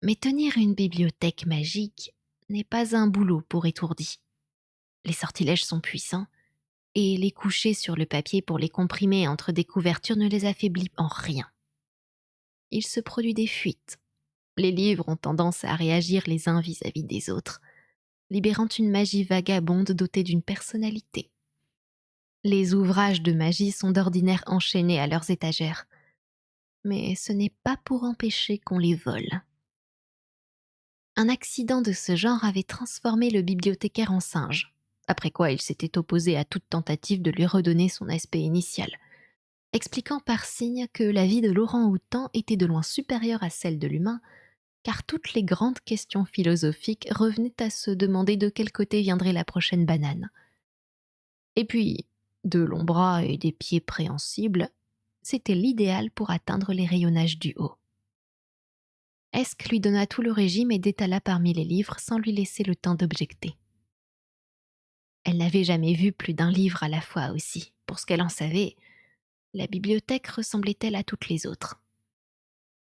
S1: Mais tenir une bibliothèque magique n'est pas un boulot pour étourdis. Les sortilèges sont puissants, et les coucher sur le papier pour les comprimer entre des couvertures ne les affaiblit en rien. Il se produit des fuites. Les livres ont tendance à réagir les uns vis-à-vis des autres, libérant une magie vagabonde dotée d'une personnalité. Les ouvrages de magie sont d'ordinaire enchaînés à leurs étagères, mais ce n'est pas pour empêcher qu'on les vole. Un accident de ce genre avait transformé le bibliothécaire en singe, après quoi il s'était opposé à toute tentative de lui redonner son aspect initial, expliquant par signe que la vie de l'orang-outan était de loin supérieure à celle de l'humain, car toutes les grandes questions philosophiques revenaient à se demander de quel côté viendrait la prochaine banane. Et puis, de longs bras et des pieds préhensibles, c'était l'idéal pour atteindre les rayonnages du haut. Esk lui donna tout le régime et détala parmi les livres sans lui laisser le temps d'objecter. Elle n'avait jamais vu plus d'un livre à la fois aussi. Pour ce qu'elle en savait, la bibliothèque ressemblait-elle à toutes les autres?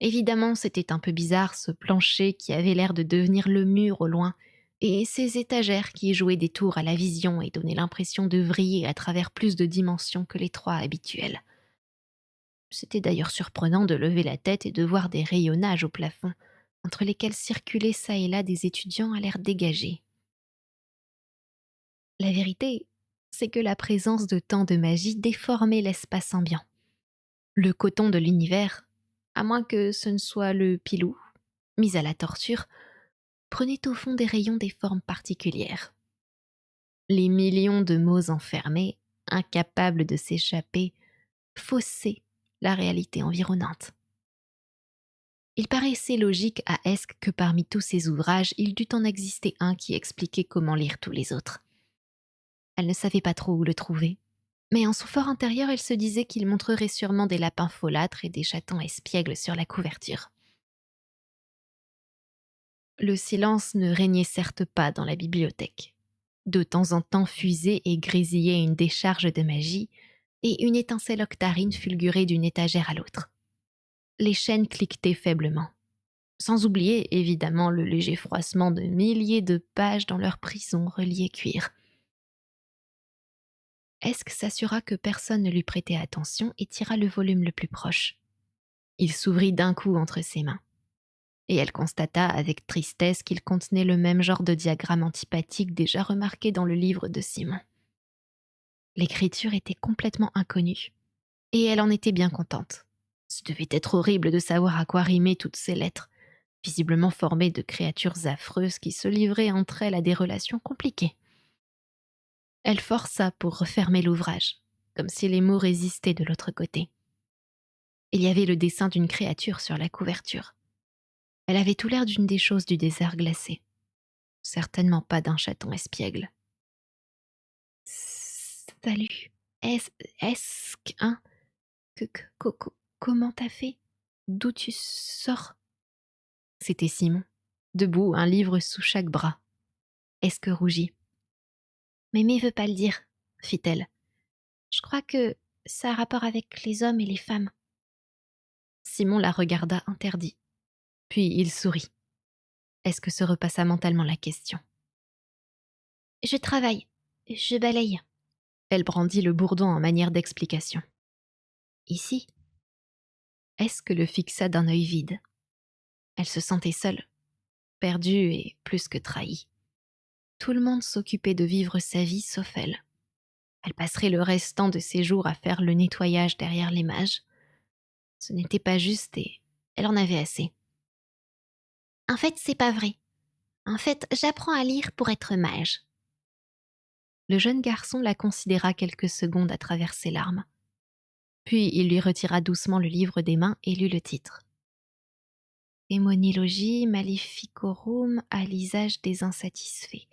S1: Évidemment, c'était un peu bizarre ce plancher qui avait l'air de devenir le mur au loin, et ces étagères qui jouaient des tours à la vision et donnaient l'impression de vriller à travers plus de dimensions que les trois habituelles. C'était d'ailleurs surprenant de lever la tête et de voir des rayonnages au plafond, entre lesquels circulaient çà et là des étudiants à l'air dégagé. La vérité, c'est que la présence de tant de magie déformait l'espace ambiant. Le coton de l'univers, à moins que ce ne soit le pilou, mis à la torture, prenait au fond des rayons des formes particulières. Les millions de mots enfermés, incapables de s'échapper, faussaient la réalité environnante. Il paraissait logique à Esk que parmi tous ces ouvrages, il dût en exister un qui expliquait comment lire tous les autres. Elle ne savait pas trop où le trouver, mais en son fort intérieur, elle se disait qu'il montrerait sûrement des lapins folâtres et des chatons espiègles sur la couverture. Le silence ne régnait certes pas dans la bibliothèque. De temps en temps fusait et grésillait une décharge de magie, et une étincelle octarine fulgurait d'une étagère à l'autre. Les chaînes cliquetaient faiblement. Sans oublier, évidemment, le léger froissement de milliers de pages dans leur prison reliée cuir. Esk s'assura que personne ne lui prêtait attention et tira le volume le plus proche. Il s'ouvrit d'un coup entre ses mains. Et elle constata avec tristesse qu'il contenait le même genre de diagramme antipathique déjà remarqué dans le livre de Simon. L'écriture était complètement inconnue, et elle en était bien contente. Ce devait être horrible de savoir à quoi rimaient toutes ces lettres, visiblement formées de créatures affreuses qui se livraient entre elles à des relations compliquées. Elle força pour refermer l'ouvrage, comme si les mots résistaient de l'autre côté. Il y avait le dessin d'une créature sur la couverture. Elle avait tout l'air d'une des choses du désert glacé. Certainement pas d'un chaton espiègle. Salut. Est-ce que, hein, comment t'as fait? D'où tu sors? C'était Simon, debout, un livre sous chaque bras. Est-ce que rougit? Mémé veut pas le dire, fit-elle. Je crois que ça a rapport avec les hommes et les femmes. Simon la regarda interdit. Puis il sourit. Est-ce que se repassa mentalement la question? Je travaille. Je balaye. Elle brandit le bourdon en manière d'explication. Ici? Est-ce que le fixa d'un œil vide? Elle se sentait seule, perdue et plus que trahie. Tout le monde s'occupait de vivre sa vie sauf elle. Elle passerait le restant de ses jours à faire le nettoyage derrière les mages. Ce n'était pas juste et elle en avait assez. En fait, c'est pas vrai. En fait, j'apprends à lire pour être mage. Le jeune garçon la considéra quelques secondes à travers ses larmes. Puis il lui retira doucement le livre des mains et lut le titre. Démoniologie maleficorum à l'usage des insatisfaits.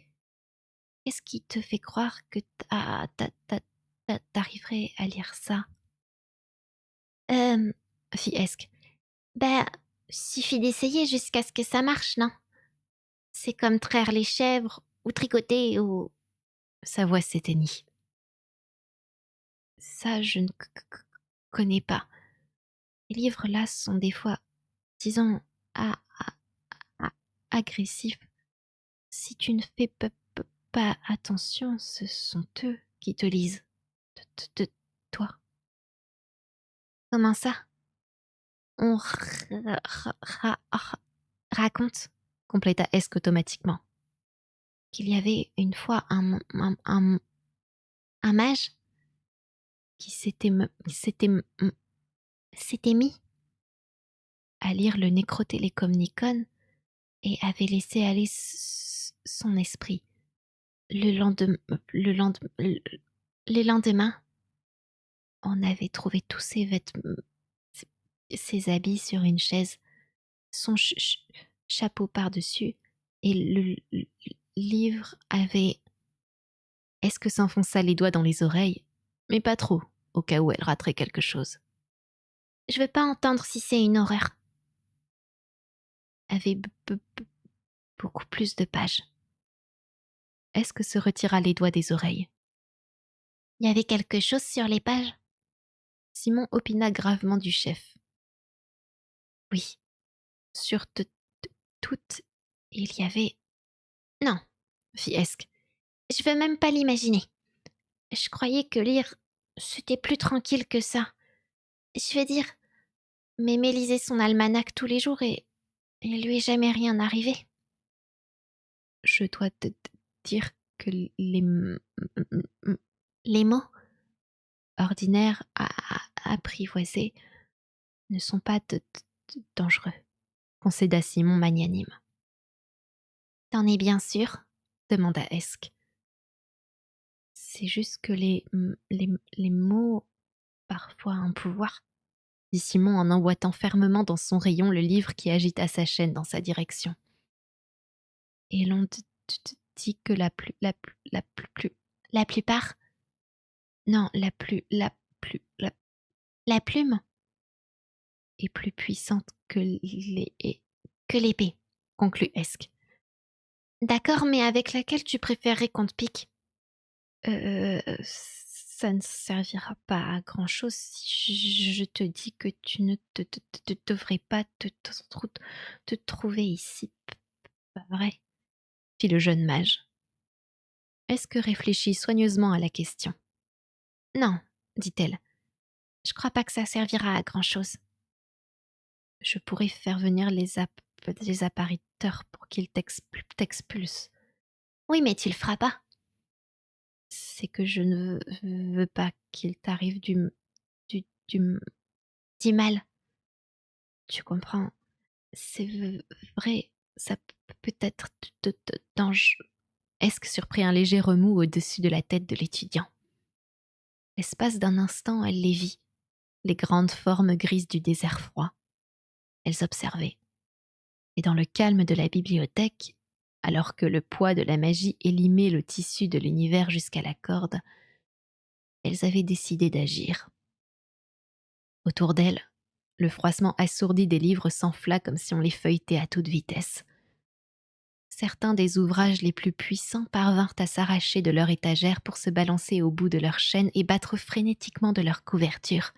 S1: Qu'est-ce qui te fait croire que t'arriverais à lire ça?
S2: Euh,
S1: Fit Esk.
S2: bah, suffit d'essayer jusqu'à ce que ça marche, non? C'est comme traire les chèvres, ou tricoter, ou...
S1: Sa voix s'éteignit. Ça, je ne connais pas. Les livres-là sont des fois, disons, a- agressifs. Si tu ne fais pas attention, ce sont eux qui te lisent. Toi.
S2: Comment ça?
S1: On raconte, compléta Esk automatiquement, qu'il y avait une fois
S2: Un mage
S1: qui s'était
S2: s'était mis?
S1: à lire le Necrotélécomnicon et avait laissé aller son esprit. Le lendemain, les lendemains, on avait trouvé tous ses vêtements, ses habits sur une chaise, son chapeau par-dessus, et le livre avait... Est-ce que s'enfonça les doigts dans les oreilles, mais pas trop, au cas où elle raterait quelque chose.
S2: Je veux pas entendre si c'est une horreur.
S1: Avait beaucoup plus de pages. Est-ce que se retira les doigts des oreilles?
S2: Il y avait quelque chose sur les pages?
S1: Simon opina gravement du chef. Oui, sur toutes, il y avait...
S2: Non,
S1: fit Esk.
S2: je veux même pas l'imaginer. Je croyais que lire, c'était plus tranquille que ça. Je veux dire, Mémé lisait son almanach tous les jours et il lui est jamais rien arrivé.
S1: Je dois te dire que
S2: Les mots,
S1: ordinaires apprivoisés ne sont pas dangereux, concéda Simon magnanime.
S2: t'en es bien sûr?
S1: Demanda Esk. C'est juste que les mots, parfois, un pouvoir, dit Simon en emboîtant fermement dans son rayon le livre qui agita sa chaîne dans sa direction. Et l'on dit que la
S2: plupart?
S1: non,
S2: La plume?
S1: est plus puissante que
S2: Que l'épée.
S1: conclut Esk.
S2: D'accord, mais avec laquelle tu préférerais qu'on te pique?
S1: Ça ne servira pas à grand-chose si je te dis que tu ne devrais pas te trouver ici, pas vrai? Fit le jeune mage. Esk réfléchit soigneusement à la question.
S2: Non, dit-elle. Je crois pas que ça servira à grand-chose.
S1: Je pourrais faire venir les appariteurs pour qu'ils t'expulsent.
S2: Oui, mais tu le feras pas.
S1: C'est que je ne veux pas qu'il t'arrive du, du...
S2: Du mal.
S1: Tu comprends? C'est vrai, ça peut être dangereux. Esk surprit un léger remous au-dessus de la tête de l'étudiant. L'espace d'un instant, elle les vit, les grandes formes grises du désert froid. Elles observaient. Et dans le calme de la bibliothèque, alors que le poids de la magie élimait le tissu de l'univers jusqu'à la corde, elles avaient décidé d'agir. Autour d'elles, le froissement assourdi des livres s'enfla comme si on les feuilletait à toute vitesse. Certains des ouvrages les plus puissants parvinrent à s'arracher de leur étagère pour se balancer au bout de leur chaîne et battre frénétiquement de leur couverture.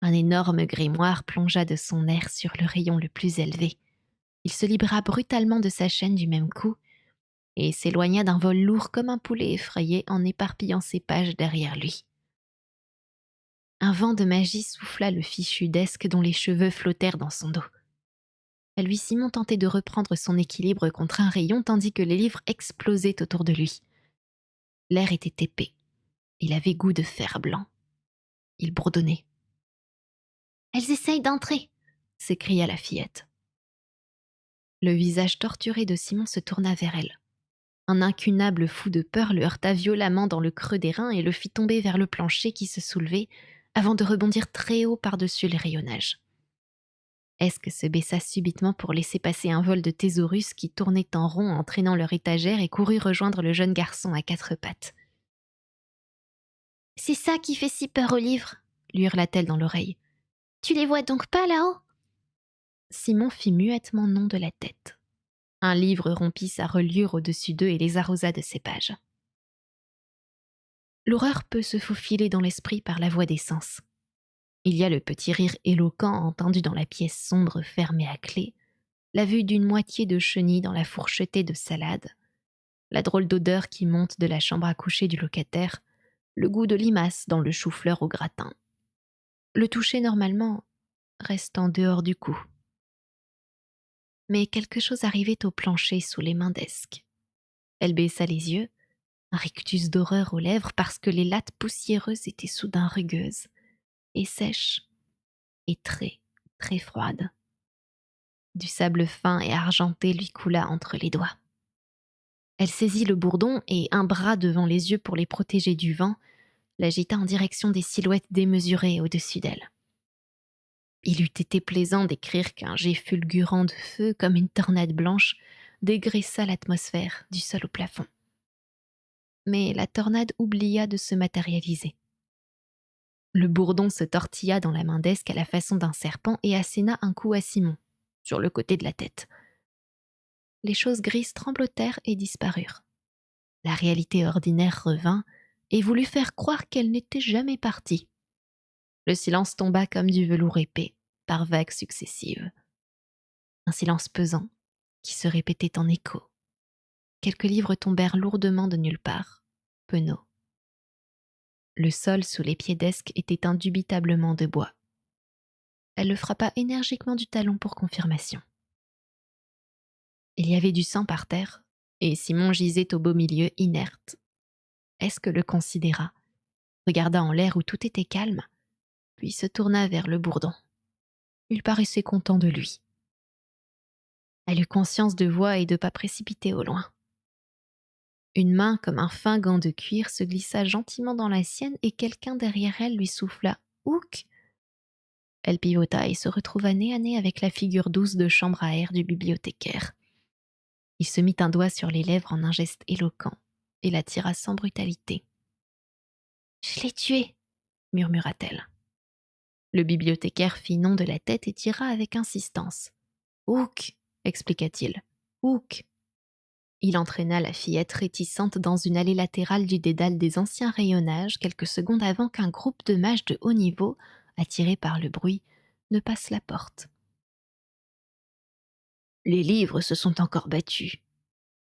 S1: Un énorme grimoire plongea de son air sur le rayon le plus élevé. Il se libéra brutalement de sa chaîne du même coup et s'éloigna d'un vol lourd comme un poulet effrayé en éparpillant ses pages derrière lui. Un vent de magie souffla le fichu d'Esk dont les cheveux flottèrent dans son dos. Elle vit Simon tenter de reprendre son équilibre contre un rayon tandis que les livres explosaient autour de lui. L'air était épais. Il avait goût de fer blanc. Il bourdonnait.
S2: « Elles essayent d'entrer !»
S1: s'écria la fillette. Le visage torturé de Simon se tourna vers elle. Un incunable fou de peur le heurta violemment dans le creux des reins et le fit tomber vers le plancher qui se soulevait avant de rebondir très haut par-dessus les rayonnages. Esk se baissa subitement pour laisser passer un vol de thésaurus qui tournait en rond en traînant leur étagère et courut rejoindre le jeune garçon à quatre pattes.
S2: C'est ça qui fait si peur aux livres, lui hurla-t-elle dans l'oreille. Tu les vois donc pas là-haut?
S1: Simon fit muettement non de la tête. Un livre rompit sa reliure au-dessus d'eux et les arrosa de ses pages. L'horreur peut se faufiler dans l'esprit par la voie des sens. Il y a le petit rire éloquent entendu dans la pièce sombre fermée à clé, la vue d'une moitié de chenille dans la fourchetée de salade, la drôle d'odeur qui monte de la chambre à coucher du locataire, le goût de limace dans le chou-fleur au gratin. Le toucher normalement reste en dehors du cou. Mais quelque chose arrivait au plancher sous les mains d'Esk. Elle baissa les yeux, un rictus d'horreur aux lèvres parce que les lattes poussiéreuses étaient soudain rugueuses et sèches et très, très froides. Du sable fin et argenté lui coula entre les doigts. Elle saisit le bourdon et, un bras devant les yeux pour les protéger du vent, l'agita en direction des silhouettes démesurées au-dessus d'elle. Il eût été plaisant d'écrire qu'un jet fulgurant de feu comme une tornade blanche dégraissa l'atmosphère du sol au plafond. Mais la tornade oublia de se matérialiser. Le bourdon se tortilla dans la main d'Esk à la façon d'un serpent et asséna un coup à Simon, sur le côté de la tête. Les choses grises tremblotèrent et disparurent. La réalité ordinaire revint et voulut faire croire qu'elle n'était jamais partie. Le silence tomba comme du velours épais, par vagues successives. Un silence pesant, qui se répétait en écho. Quelques livres tombèrent lourdement de nulle part, penauds. Le sol sous les pieds d'Esk était indubitablement de bois. Elle le frappa énergiquement du talon pour confirmation. Il y avait du sang par terre, et Simon gisait au beau milieu, inerte. Esk le considéra, regarda en l'air où tout était calme, puis se tourna vers le bourdon. Il paraissait content de lui. Elle eut conscience de voix et de pas précipités au loin. Une main comme un fin gant de cuir se glissa gentiment dans la sienne et quelqu'un derrière elle lui souffla « Ouc !» Elle pivota et se retrouva nez à nez avec la figure douce de chambre à air du bibliothécaire. Il se mit un doigt sur les lèvres en un geste éloquent et la tira sans brutalité. « Je l'ai tué !» murmura-t-elle. Le bibliothécaire fit non de la tête et tira avec insistance. « Ouc !» expliqua-t-il. « Ouc !» Il entraîna la fillette réticente dans une allée latérale du dédale des anciens rayonnages quelques secondes avant qu'un groupe de mages de haut niveau, attirés par le bruit, ne passe la porte. Les livres se sont encore battus.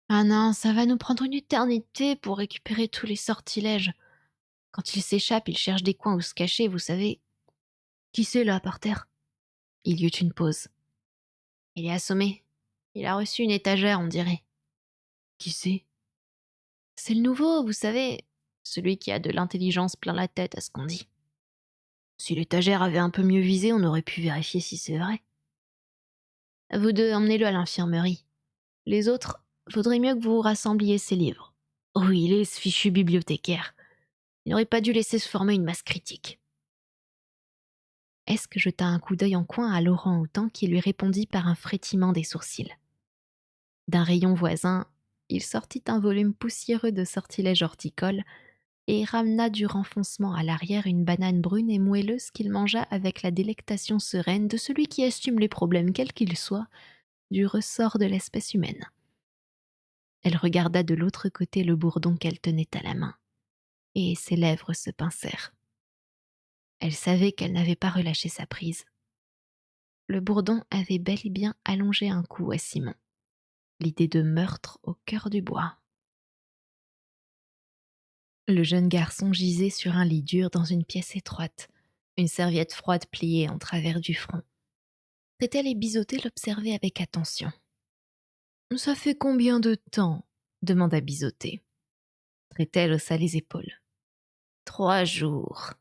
S1: Ah non, ça va nous prendre une éternité pour récupérer tous les sortilèges. Quand ils s'échappent, ils cherchent des coins où se cacher, vous savez. Qui c'est là, par terre? Il y eut une pause. Il est assommé. Il a reçu une étagère, on dirait. Qui c'est? C'est le nouveau, vous savez, celui qui a de l'intelligence plein la tête à ce qu'on dit. Si l'étagère avait un peu mieux visé, on aurait pu vérifier si c'est vrai. Vous deux, emmenez-le à l'infirmerie. Les autres, faudrait mieux que vous rassembliez ces livres. Oh, il est ce fichu bibliothécaire. Il n'aurait pas dû laisser se former une masse critique. Esk jeta un coup d'œil en coin à Laurent Autant qui lui répondit par un frétillement des sourcils. D'un rayon voisin, il sortit un volume poussiéreux de sortilèges horticoles et ramena du renfoncement à l'arrière une banane brune et moelleuse qu'il mangea avec la délectation sereine de celui qui estime les problèmes, quels qu'ils soient, du ressort de l'espèce humaine. Elle regarda de l'autre côté le bourdon qu'elle tenait à la main, et ses lèvres se pincèrent. Elle savait qu'elle n'avait pas relâché sa prise. Le bourdon avait bel et bien allongé un cou à Simon. L'idée de meurtre au cœur du bois. Le jeune garçon gisait sur un lit dur dans une pièce étroite, une serviette froide pliée en travers du front. Trétel et Biseauté l'observaient avec attention. « Ça fait combien de temps ?» demanda Biseauté. Trétel haussa les épaules. « 3 jours. »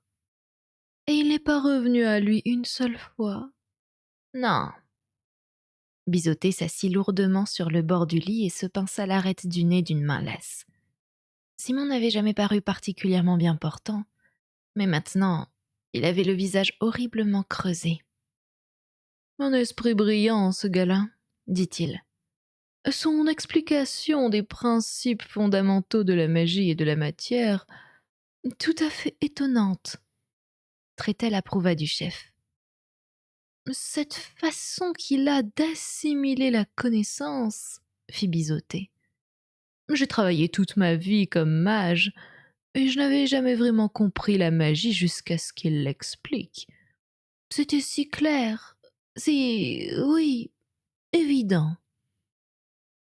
S1: « Et il n'est pas revenu à lui une seule fois ?»« Non. » Bisoté s'assit lourdement sur le bord du lit et se pinça l'arête du nez d'une main lasse. Simon n'avait jamais paru particulièrement bien portant, mais maintenant, il avait le visage horriblement creusé. Un esprit brillant, ce gars-là, dit-il. Son explication des principes fondamentaux de la magie et de la matière, tout à fait étonnante. Trétel approuva du chef. Cette façon qu'il a d'assimiler la connaissance, fit Bisoté. J'ai travaillé toute ma vie comme mage, et je n'avais jamais vraiment compris la magie jusqu'à ce qu'il l'explique. C'était si clair, si, oui, évident.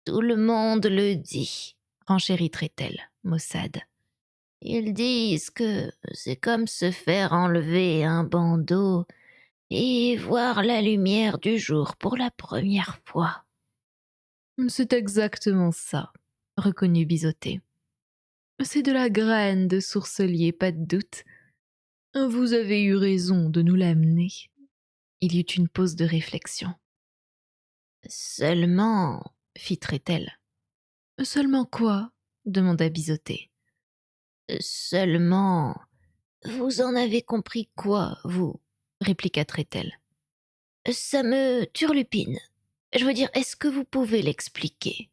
S2: Tout le monde le dit,
S1: Renchérit Trétel, maussade.
S2: ils disent que c'est comme se faire enlever un bandeau et voir la lumière du jour pour la première fois.
S1: C'est exactement ça, reconnut Bisoté. C'est de la graine de sourcelier, pas de doute. Vous avez eu raison de nous l'amener. Il y eut une pause de réflexion.
S2: Seulement,
S1: Fit Trétel. Seulement quoi demanda Bisoté.
S2: seulement, vous en avez compris quoi, vous?
S1: Répliqua Trétel.
S2: Ça me turlupine. Je veux dire, est-ce que vous pouvez l'expliquer?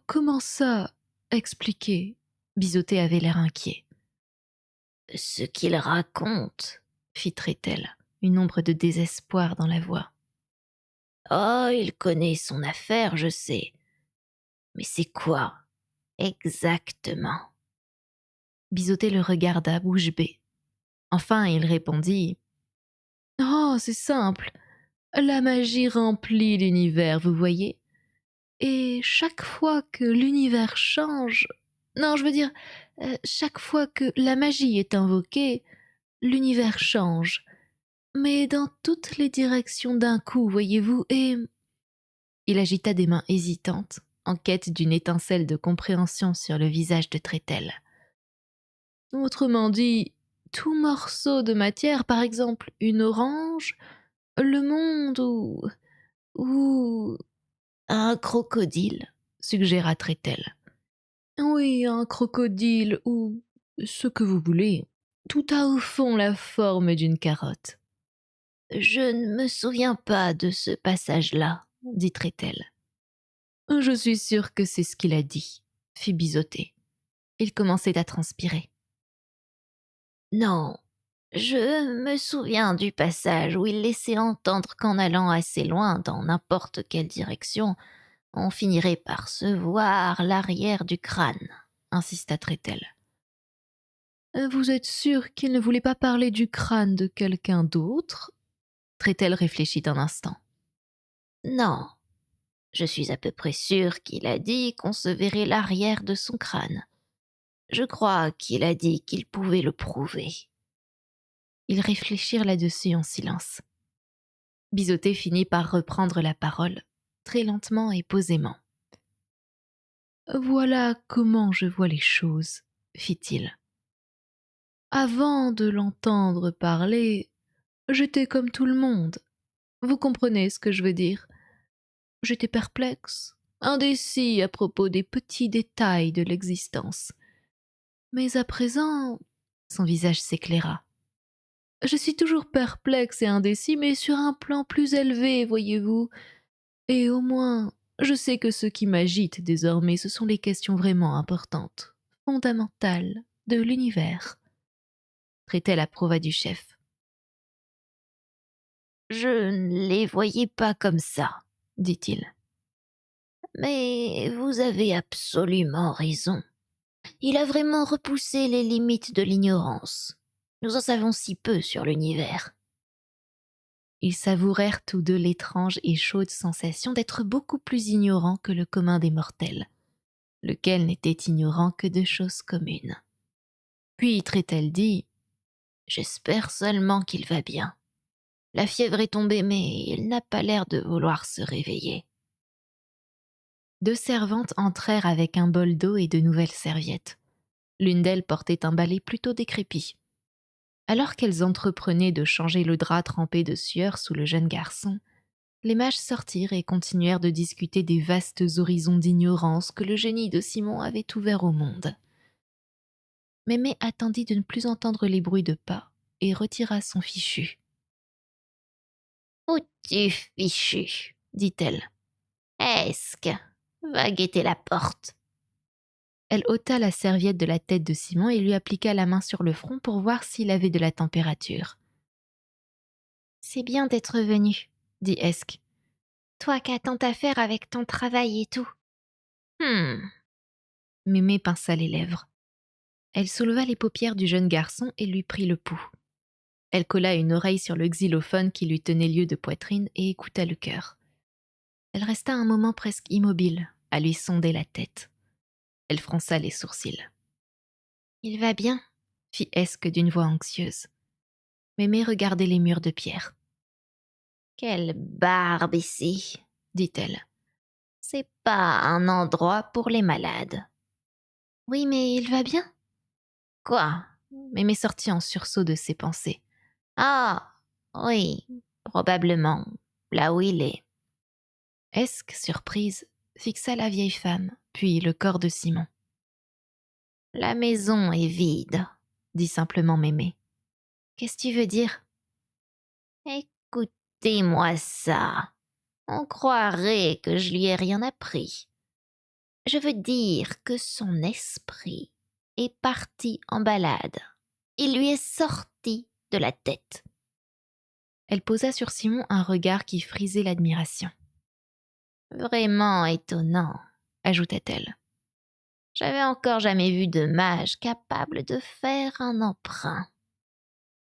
S1: Comment ça expliquer Bisoté avait l'air inquiet.
S2: Ce qu'il raconte.
S1: Fit Trétel, une ombre de désespoir dans la voix.
S2: Oh, il connaît son affaire, je sais. Mais c'est quoi, exactement?
S1: Bisoté le regarda bouche bée. Enfin, il répondit. Oh, c'est simple. La magie remplit l'univers, vous voyez. Et chaque fois que l'univers change... Non, je veux dire, chaque fois que la magie est invoquée, l'univers change. Mais dans toutes les directions d'un coup, voyez-vous, et... Il agita des mains hésitantes, en quête d'une étincelle de compréhension sur le visage de Trétel. Autrement dit, tout morceau de matière, par exemple une orange, le monde ou
S2: Un crocodile.
S1: suggéra Trétel. Oui, un crocodile ou ce que vous voulez. Tout a au fond la forme d'une carotte.
S2: Je ne me souviens pas de ce passage-là,
S1: Dit Trétel. Je suis sûr que c'est ce qu'il a dit, fit Bisoté. Il commençait à transpirer.
S2: Non, je me souviens du passage où il laissait entendre qu'en allant assez loin dans n'importe quelle direction, on finirait par se voir l'arrière du crâne,
S1: Insista Trétel. Vous êtes sûr qu'il ne voulait pas parler du crâne de quelqu'un d'autre Trétel réfléchit un instant.
S2: Non, je suis à peu près sûre qu'il a dit qu'on se verrait l'arrière de son crâne. Je crois qu'il a dit qu'il pouvait le prouver.
S1: Ils réfléchirent là-dessus en silence. Bisoté finit par reprendre la parole, très lentement et posément. Voilà comment je vois les choses, fit-il. Avant de l'entendre parler, j'étais comme tout le monde. Vous comprenez ce que je veux dire? J'étais perplexe, indécis à propos des petits détails de l'existence. Mais à présent, son visage s'éclaira. Je suis toujours perplexe et indécis, mais sur un plan plus élevé, voyez-vous. Et au moins, je sais que ce qui m'agite désormais, ce sont les questions vraiment importantes, fondamentales, de l'univers. Trétel approuva du chef.
S2: Je ne les voyais pas comme ça,
S1: Dit-il.
S2: mais vous avez absolument raison. Il a vraiment repoussé les limites de l'ignorance. Nous en savons si peu sur l'univers.
S1: Ils savourèrent tous deux l'étrange et chaude sensation d'être beaucoup plus ignorants que le commun des mortels, lequel n'était ignorant que de choses communes. Puis Trétel dit
S2: « J'espère seulement qu'il va bien. La fièvre est tombée, mais il n'a pas l'air de vouloir se réveiller. »
S1: Deux servantes entrèrent avec un bol d'eau et de nouvelles serviettes. L'une d'elles portait un balai plutôt décrépit. Alors qu'elles entreprenaient de changer le drap trempé de sueur sous le jeune garçon, Les mages sortirent et continuèrent de discuter des vastes horizons d'ignorance que le génie de Simon avait ouverts au monde. Mémé attendit de ne plus entendre les bruits de pas et retira son fichu.
S2: Foutu fichu, dit-elle. Esque, va guetter la porte.
S1: Elle ôta la serviette de la tête de Simon et lui appliqua la main sur le front pour voir s'il avait de la température.
S2: C'est bien d'être venu, dit Esk. Toi qui as tant à faire avec ton travail et tout.
S1: Mémé pinça les lèvres. Elle souleva les paupières du jeune garçon et lui prit le pouls. Elle colla une oreille sur le xylophone qui lui tenait lieu de poitrine et écouta le cœur. Elle resta un moment presque immobile, à lui sonder la tête. Elle fronça les sourcils.
S2: « Il va bien ?»
S1: fit Esk d'une voix anxieuse. Mémé regardait les murs de pierre.
S2: « Quelle barbe ici !» dit-elle. « C'est pas un endroit pour les malades. »«
S1: Oui, mais il va bien ?» ?»«
S2: Quoi ?»
S1: Mémé sortit en sursaut de ses pensées.
S2: « Ah, oui, probablement, là où il est. »
S1: Esk, surprise, fixa la vieille femme, puis le corps de Simon.
S2: « La maison est vide, » dit simplement Mémé.
S1: « Qu'est-ce que tu veux dire ?»«
S2: Écoutez-moi ça. On croirait que je lui ai rien appris. Je veux dire que son esprit est parti en balade. Il lui est sorti de la tête. »
S1: Elle posa sur Simon un regard qui frisait l'admiration.
S2: « Vraiment étonnant, » ajouta-t-elle. « J'avais encore jamais vu de mage capable de faire un emprunt. »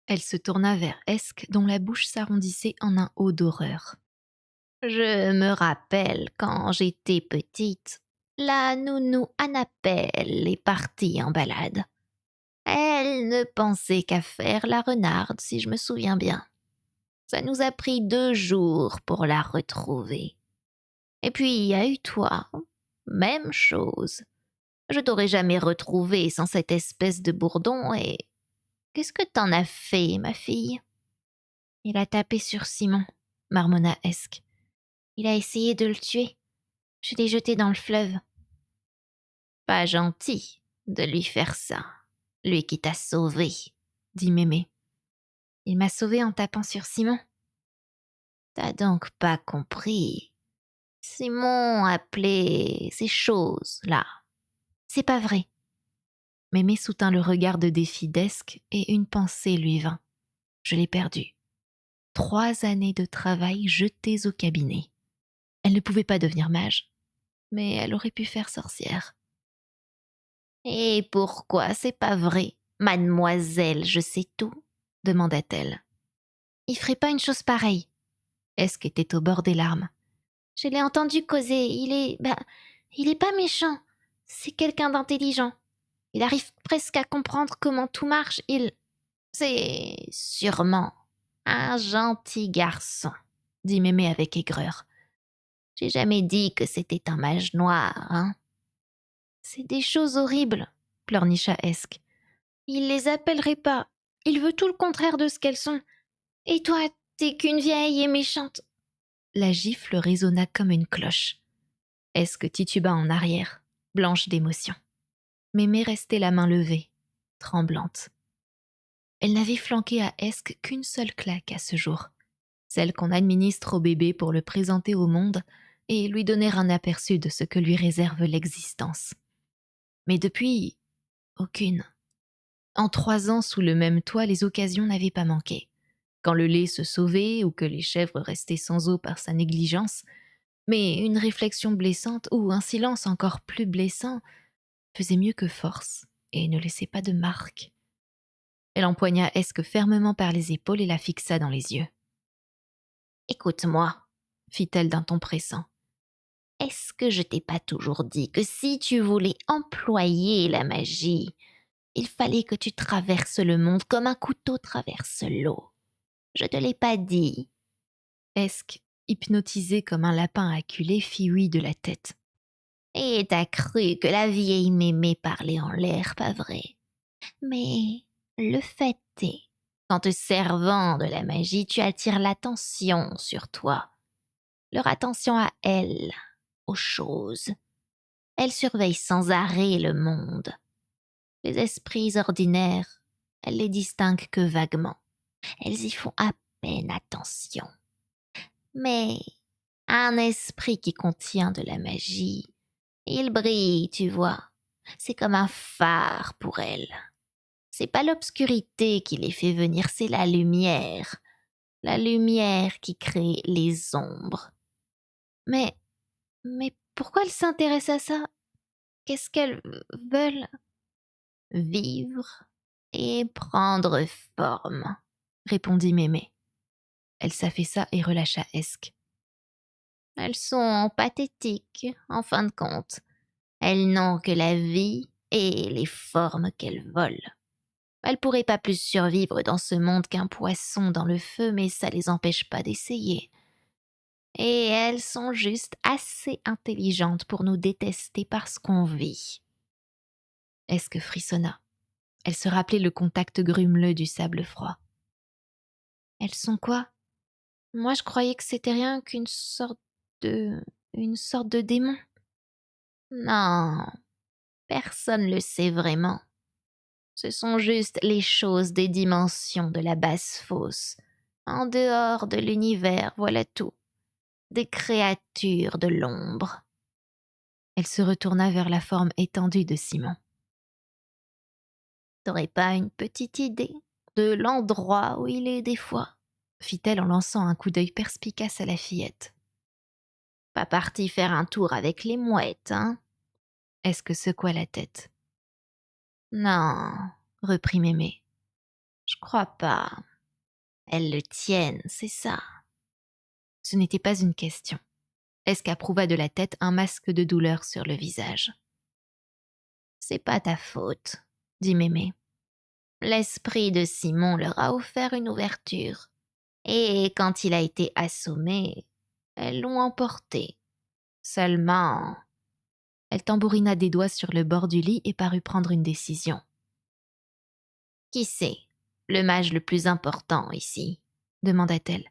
S1: Elle se tourna vers Esk, dont la bouche s'arrondissait en un haut d'horreur.
S2: « Je me rappelle quand j'étais petite, la nounou Annabelle est partie en balade. Elle ne pensait qu'à faire la renarde, si je me souviens bien. Ça nous a pris 2 jours pour la retrouver. Et puis il y a eu toi, même chose. Je t'aurais jamais retrouvée sans cette espèce de bourdon et... Qu'est-ce que t'en as fait, ma fille ?» «
S1: Il a tapé sur Simon, marmonna Esk. Il a essayé de le tuer. Je l'ai jeté dans le fleuve. »
S2: « Pas gentil de lui faire ça, lui qui t'a sauvé, » dit Mémé.
S1: « Il m'a sauvé en tapant sur Simon. » »«
S2: T'as donc pas compris. Simon appelait ces choses-là. » »«
S1: C'est pas vrai. » Mémé soutint le regard de défi d'Esk et une pensée lui vint. Je l'ai perdu. 3 années de travail jetées au cabinet. Elle ne pouvait pas devenir mage, mais elle aurait pu faire sorcière.
S2: « Et pourquoi c'est pas vrai, mademoiselle, je sais tout ?» demanda-t-elle.
S1: « Il ferait pas une chose pareille. » Esk était au bord des larmes. « Je l'ai entendu causer. Il est pas méchant. C'est quelqu'un d'intelligent. Il arrive presque à comprendre comment tout marche.
S2: C'est sûrement un gentil garçon, » dit Mémé avec aigreur. « J'ai jamais dit que c'était un mage noir, hein ?»
S1: « C'est des choses horribles, » pleurnicha Esk. « Il les appellerait pas. Il veut tout le contraire de ce qu'elles sont. Et toi, t'es qu'une vieille et méchante. » La gifle résonna comme une cloche. Esk tituba en arrière, blanche d'émotion. Mémé restait la main levée, tremblante. Elle n'avait flanqué à Esk qu'une seule claque à ce jour, celle qu'on administre au bébé pour le présenter au monde et lui donner un aperçu de ce que lui réserve l'existence. Mais depuis, aucune. En 3 ans sous le même toit, les occasions n'avaient pas manqué. Quand le lait se sauvait ou que les chèvres restaient sans eau par sa négligence, mais une réflexion blessante ou un silence encore plus blessant faisait mieux que force et ne laissait pas de marque. Elle empoigna Esk fermement par les épaules et la fixa dans les yeux.
S2: « Écoute-moi, »
S1: fit-elle d'un ton pressant.
S2: « Est-ce que je t'ai pas toujours dit que si tu voulais employer la magie, il fallait que tu traverses le monde comme un couteau traverse l'eau? Je te l'ai pas dit. »
S1: Esk, hypnotisé comme un lapin acculé, fit oui de la tête.
S2: « Et t'as cru que la vieille Mémé parlait en l'air, pas vrai? Mais le fait est, qu'en te servant de la magie, tu attires l'attention sur toi. leur attention à elles, aux choses. Elles surveillent sans arrêt le monde. Les esprits ordinaires, elles les distinguent que vaguement. Elles y font à peine attention. Mais un esprit qui contient de la magie, il brille, tu vois. C'est comme un phare pour elles. C'est pas l'obscurité qui les fait venir, c'est la lumière. La lumière qui crée les ombres. Mais, mais pourquoi elles s'intéressent à ça? Qu'est-ce qu'elles veulent? Vivre et prendre forme, répondit Mémé. Elle s'affaissa et relâcha Esk. Elles sont pathétiques, en fin de compte. Elles n'ont que la vie et les formes qu'elles volent. Elles pourraient pas plus survivre dans ce monde qu'un poisson dans le feu, mais ça les empêche pas d'essayer. Et elles sont juste assez intelligentes pour nous détester parce qu'on vit. Esk frissonna. Elle se rappelait le contact grumeleux du sable froid. Elles sont quoi? Moi, je croyais que c'était rien qu'une sorte de... une sorte de démon. Non, personne le sait vraiment. Ce sont juste les choses des dimensions de la basse fosse. En dehors de l'univers, voilà tout. Des créatures de l'ombre. Elle se retourna vers la forme étendue de Simon. T'aurais pas une petite idée de l'endroit où il est des fois? Fit-elle en lançant un coup d'œil perspicace à la fillette. Pas parti faire un tour avec les mouettes, hein? Est-ce que secoua la tête? Non, reprit Mémé. Je crois pas. Elles le tiennent, c'est ça. Ce n'était pas une question. Esk approuva de la tête un masque de douleur sur le visage. C'est pas ta faute, dit Mémé. L'esprit de Simon leur a offert une ouverture. Et quand il a été assommé, elles l'ont emporté. Seulement... Elle tambourina des doigts sur le bord du lit et parut prendre une décision. Qui c'est, le mage le plus important ici? Demanda-t-elle.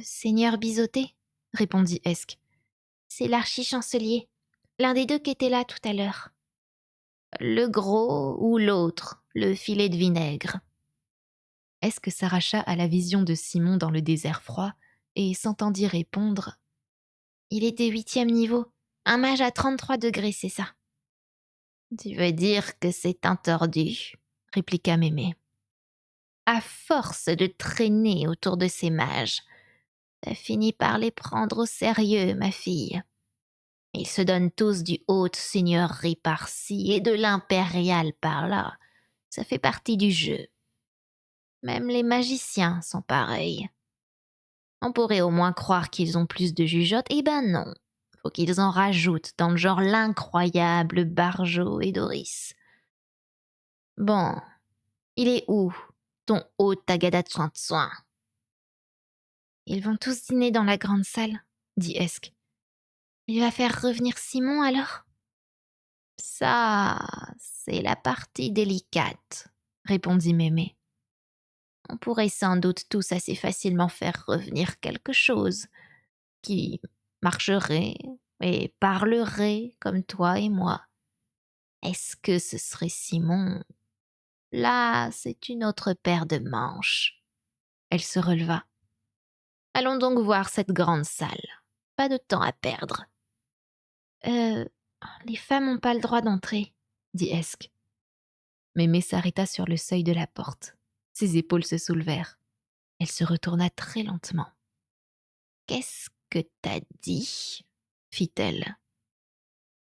S2: Seigneur Bisoté, répondit Esk. C'est l'archichancelier, l'un des deux qui était là tout à l'heure. Le gros ou l'autre, le filet de vinaigre? Esk s'arracha à la vision de Simon dans le désert froid et s'entendit répondre. Il était 8e niveau, un mage à 33 degrés, c'est ça. Tu veux dire que c'est un tordu, répliqua Mémé. À force de traîner autour de ces mages, t'as fini par les prendre au sérieux, ma fille. Ils se donnent tous du haute seigneurie par-ci et de l'impérial par-là. Ça fait partie du jeu. Même les magiciens sont pareils. On pourrait au moins croire qu'ils ont plus de jugeote, eh ben non. Faut qu'ils en rajoutent dans le genre l'incroyable Barjo et Doris. Bon, il est où, ton haut tagada de soin de soin? Ils vont tous dîner dans la grande salle, dit Esk. Il va faire revenir Simon alors? Ça, c'est la partie délicate, répondit Mémé. On pourrait sans doute tous assez facilement faire revenir quelque chose qui marcherait et parlerait comme toi et moi. Est-ce que ce serait Simon? Là, c'est une autre paire de manches. Elle se releva. Allons donc voir cette grande salle. Pas de temps à perdre. Euh, les femmes n'ont pas le droit d'entrer, dit Esk. Mémé s'arrêta sur le seuil de la porte. Ses épaules se soulevèrent. Elle se retourna très lentement. Qu'est-ce que t'as dit? Fit-elle.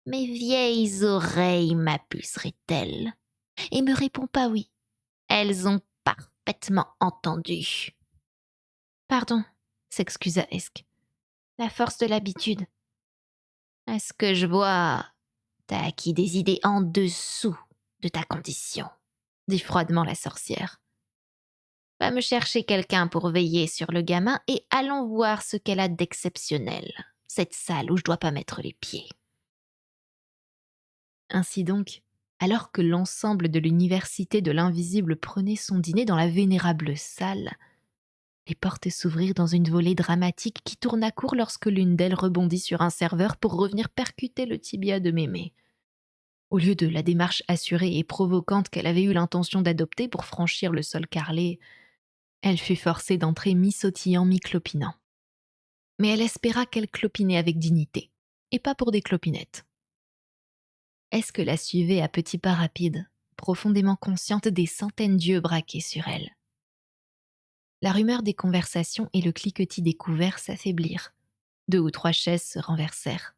S2: Mes vieilles oreilles m'appuceraient-elles? Et me répond pas oui. Elles ont parfaitement entendu. Pardon, s'excusa Esk. La force de l'habitude. À ce que je vois, t'as acquis des idées en dessous de ta condition, dit froidement la sorcière. Va me chercher quelqu'un pour veiller sur le gamin et allons voir ce qu'elle a d'exceptionnel, cette salle où je dois pas mettre les pieds. Ainsi donc, alors que l'ensemble de l'université de l'invisible prenait son dîner dans la vénérable salle,
S1: Les portes s'ouvrirent dans une volée dramatique qui tourna court lorsque l'une d'elles rebondit sur un serveur pour revenir percuter le tibia de Mémé. Au lieu de la démarche assurée et provocante qu'elle avait eu l'intention d'adopter pour franchir le sol carrelé, elle fut forcée d'entrer mi-sautillant, mi-clopinant. Mais elle espéra qu'elle clopinait avec dignité, et pas pour des clopinettes. Est-ce que la suivait à petits pas rapides, profondément consciente des centaines d'yeux braqués sur elle? La rumeur des conversations et le cliquetis des couverts s'affaiblirent. 2 ou 3 chaises se renversèrent.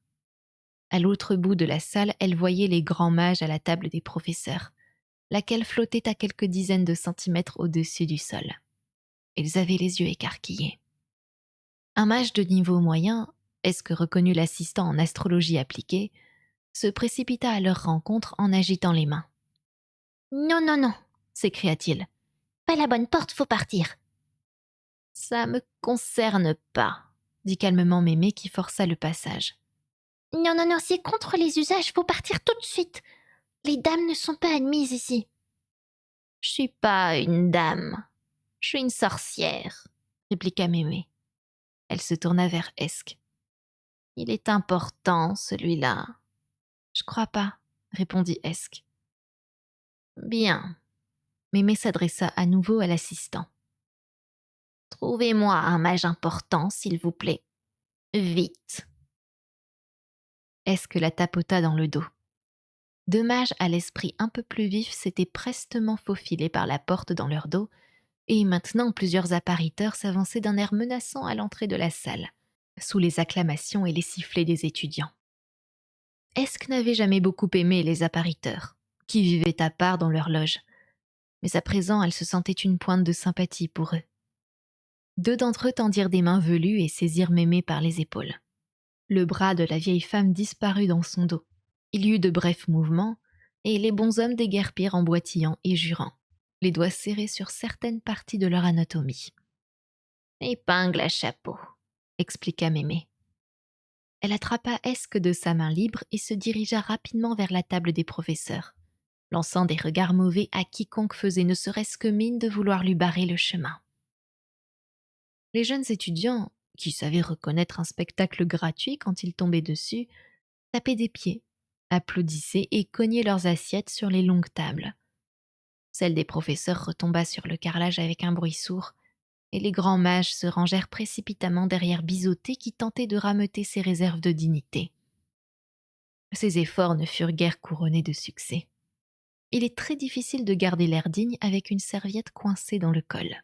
S1: À l'autre bout de la salle, elle voyait les grands mages à la table des professeurs, laquelle flottait à quelques dizaines de centimètres au-dessus du sol. Ils avaient les yeux écarquillés. Un mage de niveau moyen, est-ce que reconnut l'assistant en astrologie appliquée, se précipita à leur rencontre en agitant les mains.
S2: « Non, non, non,
S1: S'écria-t-il.
S2: pas la bonne porte, faut partir. »
S1: « Ça me concerne pas, dit calmement Mémé qui força le passage.
S2: Non, non, non, c'est contre les usages, faut partir tout de suite. Les dames ne sont pas admises ici.
S1: Je suis pas une dame, je suis une sorcière, répliqua Mémé. Elle se tourna vers Esk. Il est important, celui-là. Je crois pas, répondit Esk. Bien. Mémé s'adressa à nouveau à l'assistant. Trouvez-moi un mage important, s'il vous plaît. Vite. Esk la tapota dans le dos. 2 mages à l'esprit un peu plus vif s'étaient prestement faufilés par la porte dans leur dos, et maintenant plusieurs appariteurs s'avançaient d'un air menaçant à l'entrée de la salle, sous les acclamations et les sifflets des étudiants. Esk n'avait jamais beaucoup aimé les appariteurs, qui vivaient à part dans leur loge, mais à présent elle se sentait une pointe de sympathie pour eux. 2 d'entre eux tendirent des mains velues et saisirent Mémé par les épaules. Le bras de la vieille femme disparut dans son dos. Il y eut de brefs mouvements, et les bonshommes déguerpirent en boitillant et jurant, les doigts serrés sur certaines parties de leur anatomie. « Épingle à chapeau », expliqua Mémé. Elle attrapa Esk de sa main libre et se dirigea rapidement vers la table des professeurs, lançant des regards mauvais à quiconque faisait ne serait-ce que mine de vouloir lui barrer le chemin. Les jeunes étudiants, qui savaient reconnaître un spectacle gratuit quand ils tombaient dessus, tapaient des pieds, applaudissaient et cognaient leurs assiettes sur les longues tables. Celle des professeurs retomba sur le carrelage avec un bruit sourd, et les grands mages se rangèrent précipitamment derrière Biseauté qui tentait de rameuter ses réserves de dignité. Ses efforts ne furent guère couronnés de succès. Il est très difficile de garder l'air digne avec une serviette coincée dans le col.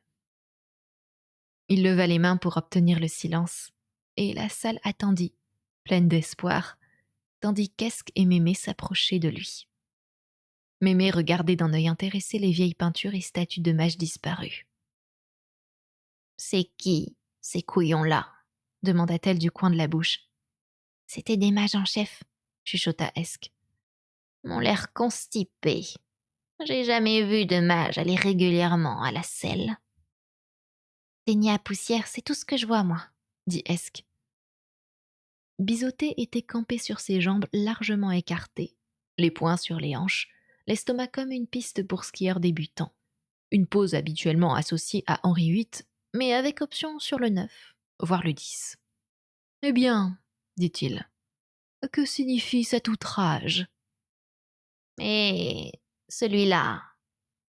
S1: Il leva les mains pour obtenir le silence, et la salle attendit, pleine d'espoir, tandis qu'Esk et Mémé s'approchaient de lui. Mémé regardait d'un œil intéressé les vieilles peintures et statues de mages disparus. « C'est qui, ces couillons-là » demanda-t-elle du coin de la bouche. « C'étaient des mages en chef » chuchota Esk. « M'ont l'air constipés. J'ai jamais vu de mage aller régulièrement à la selle. » « Des nids à poussière, c'est tout ce que je vois, moi, » dit Esk. Biseauté était campé sur ses jambes largement écartées, les poings sur les hanches, l'estomac comme une piste pour skieurs débutants. Une pose habituellement associée à Henri VIII, mais avec option sur le 9, voire le 10. « Eh bien, dit-il, que signifie cet outrage ?»« Mais celui-là,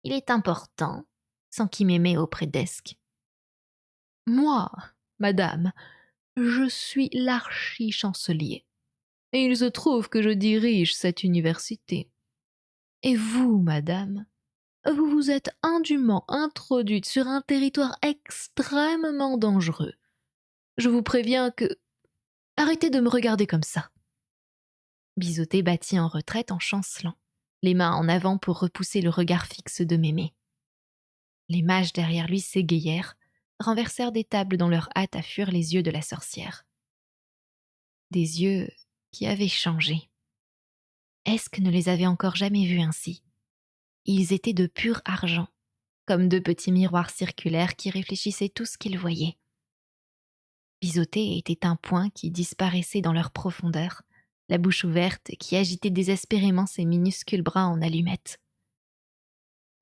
S1: il est important, » s'enquit Mémé auprès d'Esk. « Moi, madame, je suis l'archi-chancelier, et il se trouve que je dirige cette université. Et vous, madame, vous vous êtes indûment introduite sur un territoire extrêmement dangereux. Je vous préviens que... Arrêtez de me regarder comme ça. » Biseauté battit en retraite en chancelant, les mains en avant pour repousser le regard fixe de Mémé. Les mages derrière lui s'égayèrent, renversèrent des tables dans leur hâte à fuir les yeux de la sorcière. Des yeux qui avaient changé. Esk ne les avait encore jamais vus ainsi. Ils étaient de pur argent, comme 2 petits miroirs circulaires qui réfléchissaient tout ce qu'ils voyaient. Biseauté était un point qui disparaissait dans leur profondeur, la bouche ouverte qui agitait désespérément ses minuscules bras en allumettes.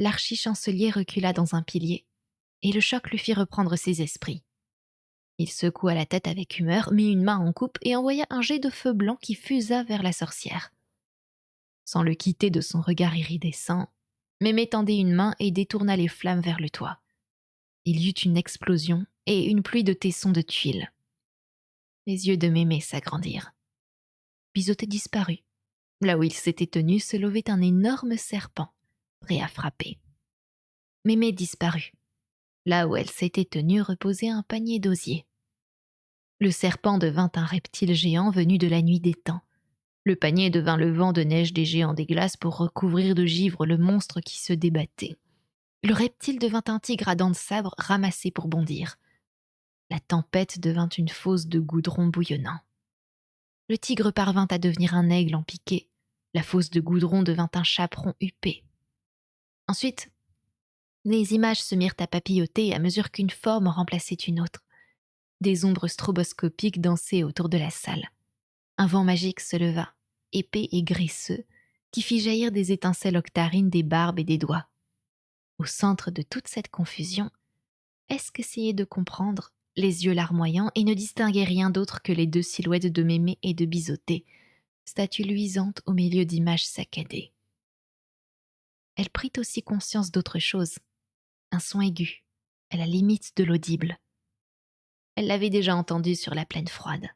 S1: L'archi-chancelier recula dans un pilier, et le choc lui fit reprendre ses esprits. Il secoua la tête avec humeur, mit une main en coupe et envoya un jet de feu blanc qui fusa vers la sorcière. Sans le quitter de son regard iridescent, Mémé tendit une main et détourna les flammes vers le toit. Il y eut une explosion et une pluie de tessons de tuiles. Les yeux de Mémé s'agrandirent. Bisoté disparut. Là où il s'était tenu se levait un énorme serpent, prêt à frapper. Mémé disparut. Là où elle s'était tenue reposait un panier d'osier. Le serpent devint un reptile géant venu de la nuit des temps. Le panier devint le vent de neige des géants des glaces pour recouvrir de givre le monstre qui se débattait. Le reptile devint un tigre à dents de sabre ramassé pour bondir. La tempête devint une fosse de goudron bouillonnant. Le tigre parvint à devenir un aigle en piqué. La fosse de goudron devint un chaperon huppé. Ensuite, les images se mirent à papilloter à mesure qu'une forme remplaçait une autre. Des ombres stroboscopiques dansaient autour de la salle. Un vent magique se leva, épais et graisseux, qui fit jaillir des étincelles octarines des barbes et des doigts. Au centre de toute cette confusion, Esk essayait de comprendre, les yeux larmoyants, et ne distinguait rien d'autre que les deux silhouettes de Mémé et de Bisoté, statues luisantes au milieu d'images saccadées. Elle prit aussi conscience d'autre chose, un son aigu, à la limite de l'audible. Elle l'avait déjà entendu sur la plaine froide.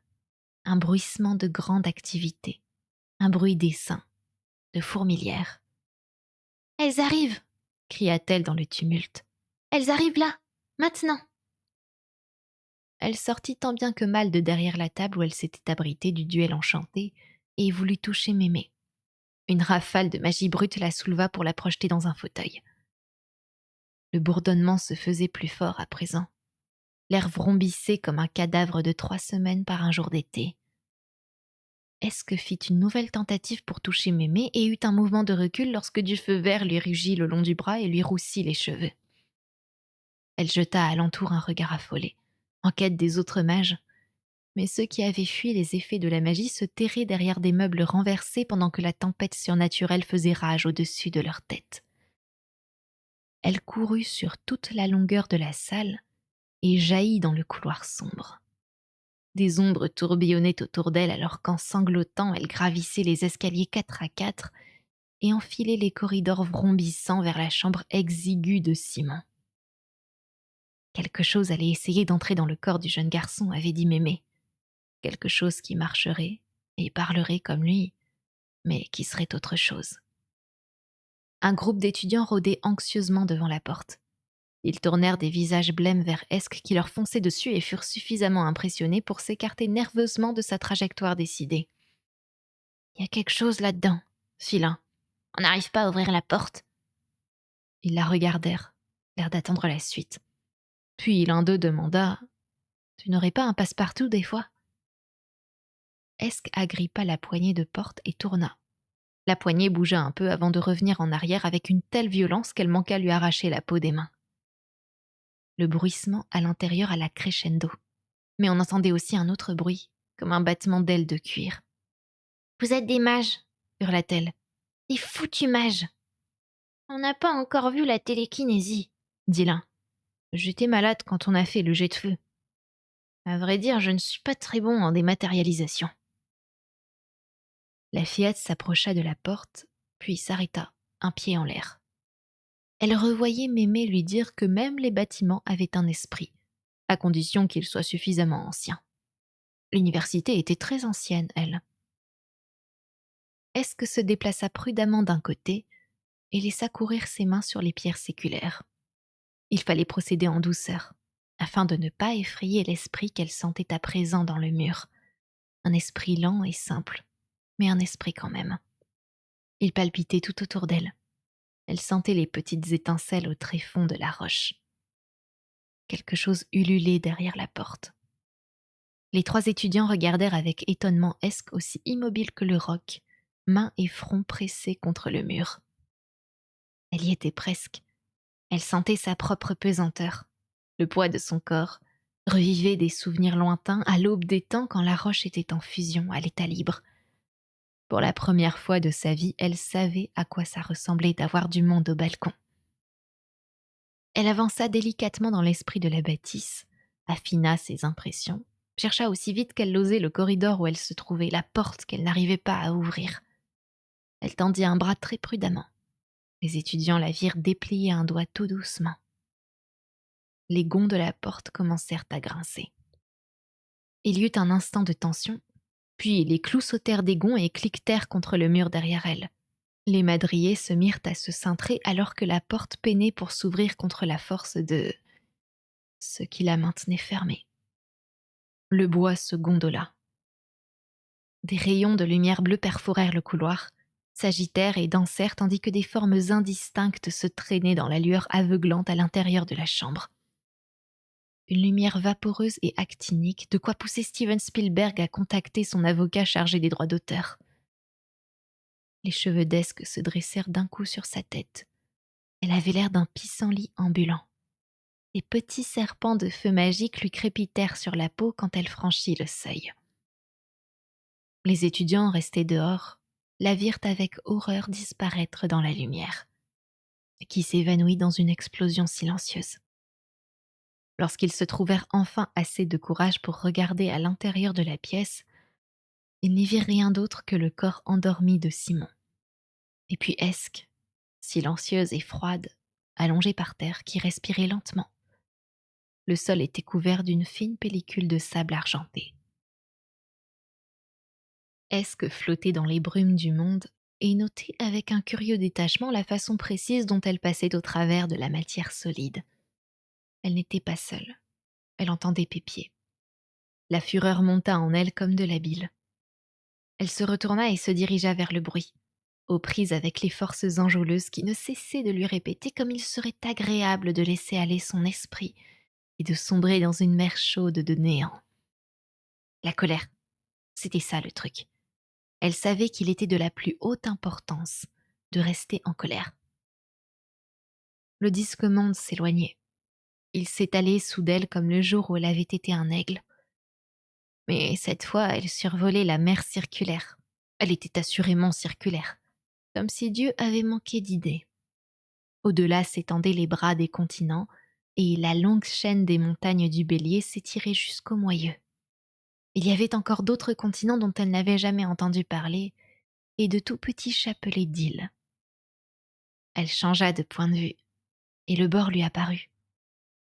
S1: Un bruissement de grande activité, un bruit d'essaim, de fourmilière. « Elles arrivent !» cria-t-elle dans le tumulte. « Elles arrivent là, maintenant !» Elle sortit tant bien que mal de derrière la table où elle s'était abritée du duel enchanté et voulut toucher Mémé. Une rafale de magie brute la souleva pour la projeter dans un fauteuil. Le bourdonnement se faisait plus fort à présent. L'air vrombissait comme un cadavre de 3 semaines par un jour d'été. Esk fit une nouvelle tentative pour toucher Mémé et eut un mouvement de recul lorsque du feu vert lui rugit le long du bras et lui roussit les cheveux. Elle jeta alentour un regard affolé, en quête des autres mages, mais ceux qui avaient fui les effets de la magie se terraient derrière des meubles renversés pendant que la tempête surnaturelle faisait rage au-dessus de leurs têtes. Elle courut sur toute la longueur de la salle et jaillit dans le couloir sombre. Des ombres tourbillonnaient autour d'elle alors qu'en sanglotant, elle gravissait les escaliers 4 à 4 et enfilait les corridors vrombissants vers la chambre exiguë de Simon. Quelque chose allait essayer d'entrer dans le corps du jeune garçon, avait dit Mémé. Quelque chose qui marcherait et parlerait comme lui, mais qui serait autre chose. Un groupe d'étudiants rôdait anxieusement devant la porte. Ils tournèrent des visages blêmes vers Esk qui leur fonçait dessus et furent suffisamment impressionnés pour s'écarter nerveusement de sa trajectoire décidée. « Il y a quelque chose là-dedans, » fit l'un. « On n'arrive pas à ouvrir la porte. » Ils la regardèrent, l'air d'attendre la suite. Puis l'un d'eux demanda « Tu n'aurais pas un passe-partout des fois ?» Esk agrippa la poignée de porte et tourna. La poignée bougea un peu avant de revenir en arrière avec une telle violence qu'elle manqua lui arracher la peau des mains. Le bruissement à l'intérieur alla crescendo, mais on entendait aussi un autre bruit, comme un battement d'ailes de cuir. « Vous êtes des mages !» hurla-t-elle. « Des foutus mages !»« On n'a pas encore vu la télékinésie, » dit l'un. « J'étais malade quand on a fait le jet de feu. À vrai dire, je ne suis pas très bon en dématérialisation. » La fillette s'approcha de la porte, puis s'arrêta, un pied en l'air. Elle revoyait Mémé lui dire que même les bâtiments avaient un esprit, à condition qu'ils soient suffisamment anciens. L'université était très ancienne, elle. Esk se déplaça prudemment d'un côté et laissa courir ses mains sur les pierres séculaires. Il fallait procéder en douceur, afin de ne pas effrayer l'esprit qu'elle sentait à présent dans le mur. Un esprit lent et simple, mais un esprit quand même. Il palpitait tout autour d'elle. Elle sentait les petites étincelles au tréfonds de la roche. Quelque chose ululait derrière la porte. Les 3 étudiants regardèrent avec étonnement Esk aussi immobile que le roc, mains et front pressés contre le mur. Elle y était presque. Elle sentait sa propre pesanteur. Le poids de son corps revivait des souvenirs lointains à l'aube des temps quand la roche était en fusion à l'état libre. Pour la première fois de sa vie, elle savait à quoi ça ressemblait d'avoir du monde au balcon. Elle avança délicatement dans l'esprit de la bâtisse, affina ses impressions, chercha aussi vite qu'elle l'osait le corridor où elle se trouvait, la porte qu'elle n'arrivait pas à ouvrir. Elle tendit un bras très prudemment. Les étudiants la virent déplier un doigt tout doucement. Les gonds de la porte commencèrent à grincer. Il y eut un instant de tension, puis les clous sautèrent des gonds et cliquetèrent contre le mur derrière elle. Les madriers se mirent à se cintrer alors que la porte peinait pour s'ouvrir contre la force de ce qui la maintenait fermée. Le bois se gondola. Des rayons de lumière bleue perforèrent le couloir, s'agitèrent et dansèrent tandis que des formes indistinctes se traînaient dans la lueur aveuglante à l'intérieur de la chambre. Une lumière vaporeuse et actinique, de quoi pousser Steven Spielberg à contacter son avocat chargé des droits d'auteur. Les cheveux d'Esk se dressèrent d'un coup sur sa tête. Elle avait l'air d'un pissenlit ambulant. Des petits serpents de feu magique lui crépitèrent sur la peau quand elle franchit le seuil. Les étudiants restés dehors la virent avec horreur disparaître dans la lumière, qui s'évanouit dans une explosion silencieuse. Lorsqu'ils se trouvèrent enfin assez de courage pour regarder à l'intérieur de la pièce, ils n'y virent rien d'autre que le corps endormi de Simon. Et puis Esk, silencieuse et froide, allongée par terre, qui respirait lentement. Le sol était couvert d'une fine pellicule de sable argenté. Esk flottait dans les brumes du monde et notait avec un curieux détachement la façon précise dont elle passait au travers de la matière solide. Elle n'était pas seule. Elle entendait Pépier. La fureur monta en elle comme de la bile. Elle se retourna et se dirigea vers le bruit, aux prises avec les forces enjôleuses qui ne cessaient de lui répéter comme il serait agréable de laisser aller son esprit et de sombrer dans une mer chaude de néant. La colère, c'était ça le truc. Elle savait qu'il était de la plus haute importance de rester en colère. Le disque monde s'éloignait. Il s'étalait sous d'elle comme le jour où elle avait été un aigle. Mais cette fois, elle survolait la mer circulaire. Elle était assurément circulaire, comme si Dieu avait manqué d'idées. Au-delà s'étendaient les bras des continents, et la longue chaîne des montagnes du Bélier s'étirait jusqu'au Moyeu. Il y avait encore d'autres continents dont elle n'avait jamais entendu parler, et de tout petits chapelets d'îles. Elle changea de point de vue, et le bord lui apparut.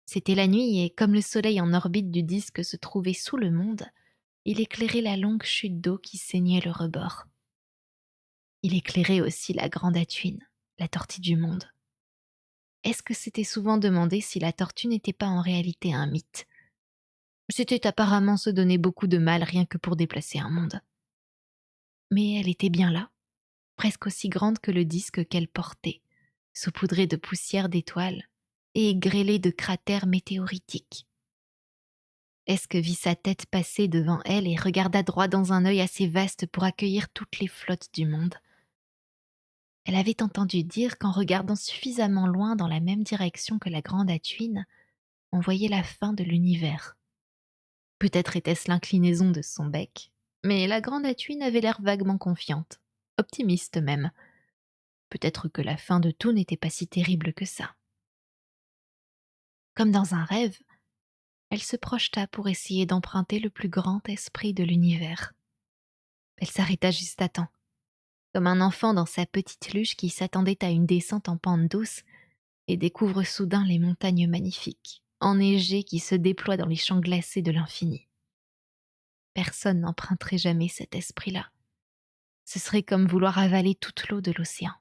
S1: C'était la nuit, et comme le soleil en orbite du disque se trouvait sous le monde, il éclairait la longue chute d'eau qui saignait le rebord. Il éclairait aussi la grande Atuine, la tortue du monde. Est-ce que s'était souvent demandé si la tortue n'était pas en réalité un mythe? C'était apparemment se donner beaucoup de mal rien que pour déplacer un monde. Mais elle était bien là, presque aussi grande que le disque qu'elle portait, saupoudrée de poussière d'étoiles et grêlée de cratères météoritiques. Esk vit sa tête passer devant elle et regarda droit dans un œil assez vaste pour accueillir toutes les flottes du monde. Elle avait entendu dire qu'en regardant suffisamment loin dans la même direction que la grande Atuine, on voyait la fin de l'univers. Peut-être était-ce l'inclinaison de son bec, mais la grande Atuine avait l'air vaguement confiante, optimiste même. Peut-être que la fin de tout n'était pas si terrible que ça. Comme dans un rêve, elle se projeta pour essayer d'emprunter le plus grand esprit de l'univers. Elle s'arrêta juste à temps, comme un enfant dans sa petite luge qui s'attendait à une descente en pente douce et découvre soudain les montagnes magnifiques, enneigées qui se déploient dans les champs glacés de l'infini. Personne n'emprunterait jamais cet esprit-là. Ce serait comme vouloir avaler toute l'eau de l'océan.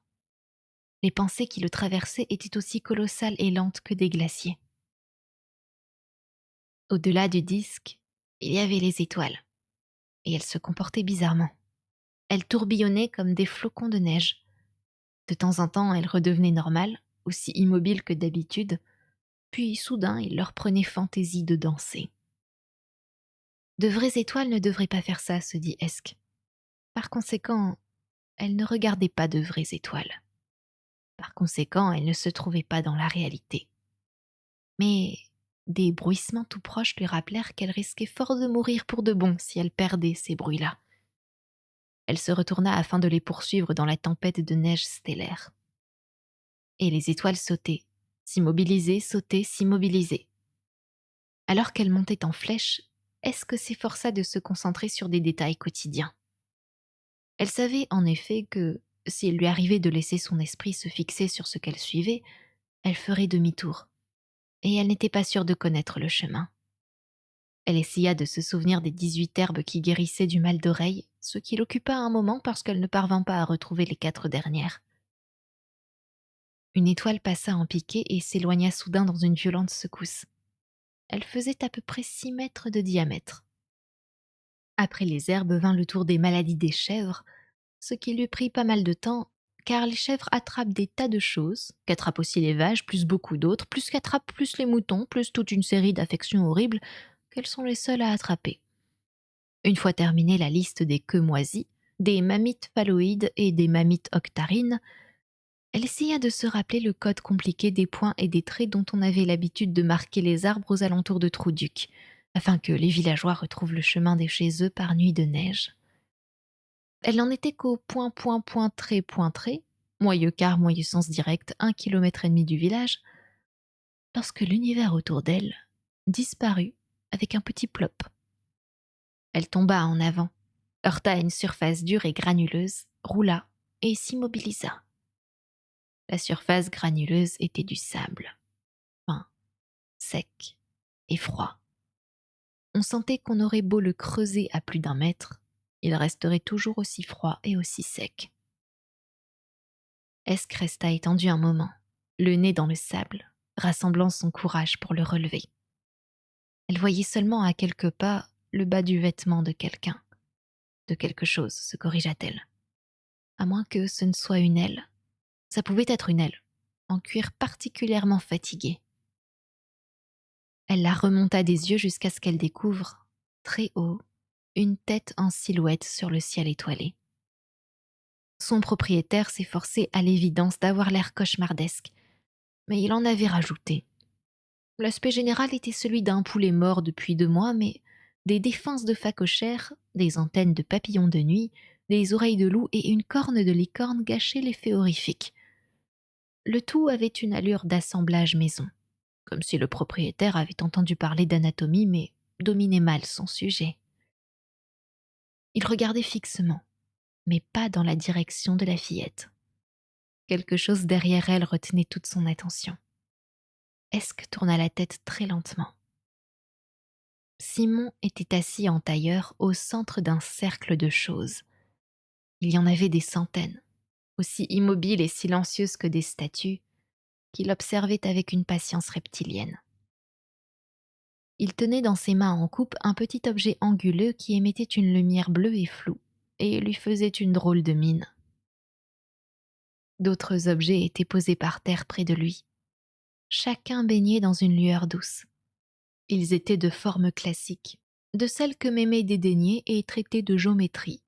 S1: Les pensées qui le traversaient étaient aussi colossales et lentes que des glaciers. Au-delà du disque, il y avait les étoiles, et elles se comportaient bizarrement. Elles tourbillonnaient comme des flocons de neige. De temps en temps, elles redevenaient normales, aussi immobiles que d'habitude, puis soudain, il leur prenait fantaisie de danser. De vraies étoiles ne devraient pas faire ça, se dit Esk. Par conséquent, elles ne regardaient pas de vraies étoiles. Par conséquent, elles ne se trouvaient pas dans la réalité. Mais des bruissements tout proches lui rappelèrent qu'elle risquait fort de mourir pour de bon si elle perdait ces bruits-là. Elle se retourna afin de les poursuivre dans la tempête de neige stellaire. Et les étoiles sautaient, S'immobiliser, sauter, s'immobiliser. Alors qu'elle montait en flèche, Esk s'efforça de se concentrer sur des détails quotidiens. Elle savait en effet que, s'il lui arrivait de laisser son esprit se fixer sur ce qu'elle suivait, elle ferait demi-tour, et elle n'était pas sûre de connaître le chemin. Elle essaya de se souvenir des 18 herbes qui guérissaient du mal d'oreille, ce qui l'occupa un moment parce qu'elle ne parvint pas à retrouver les 4 dernières. Une étoile passa en piqué et s'éloigna soudain dans une violente secousse. Elle faisait à peu près 6 mètres de diamètre. Après les herbes vint le tour des maladies des chèvres, ce qui lui prit pas mal de temps, car les chèvres attrapent des tas de choses, qu'attrapent aussi les vaches, plus beaucoup d'autres, plus qu'attrapent plus les moutons, plus toute une série d'affections horribles qu'elles sont les seules à attraper. Une fois terminée la liste des queues moisies, des mammites phalloïdes et des mammites octarines, elle essaya de se rappeler le code compliqué des points et des traits dont on avait l'habitude de marquer les arbres aux alentours de Trouduc, afin que les villageois retrouvent le chemin de chez eux par nuit de neige. Elle n'en était qu'au point trait, moyeu quart, moyeu sens direct, 1,5 km du village, lorsque l'univers autour d'elle disparut avec un petit plop. Elle tomba en avant, heurta une surface dure et granuleuse, roula et s'immobilisa. La surface granuleuse était du sable, fin, sec et froid. On sentait qu'on aurait beau le creuser à plus d'1 mètre, il resterait toujours aussi froid et aussi sec. Esk resta étendu un moment, le nez dans le sable, rassemblant son courage pour le relever. Elle voyait seulement à quelques pas le bas du vêtement de quelqu'un. De quelque chose, se corrigea-t-elle. À moins que ce ne soit une aile. Ça pouvait être une aile, en cuir particulièrement fatigué. Elle la remonta des yeux jusqu'à ce qu'elle découvre, très haut, une tête en silhouette sur le ciel étoilé. Son propriétaire s'efforçait à l'évidence d'avoir l'air cauchemardesque, mais il en avait rajouté. L'aspect général était celui d'un poulet mort depuis 2 mois, mais des défenses de phacochère, des antennes de papillons de nuit, des oreilles de loup et une corne de licorne gâchaient l'effet horrifique. Le tout avait une allure d'assemblage maison, comme si le propriétaire avait entendu parler d'anatomie mais dominait mal son sujet. Il regardait fixement, mais pas dans la direction de la fillette. Quelque chose derrière elle retenait toute son attention. Esk tourna la tête très lentement. Simon était assis en tailleur au centre d'un cercle de choses. Il y en avait des centaines, aussi immobiles et silencieuses que des statues, qui l'observaient avec une patience reptilienne. Il tenait dans ses mains en coupe un petit objet anguleux qui émettait une lumière bleue et floue, et lui faisait une drôle de mine. D'autres objets étaient posés par terre près de lui. Chacun baignait dans une lueur douce. Ils étaient de forme classique, de celles que Mémé dédaignait et traitait de géométrie.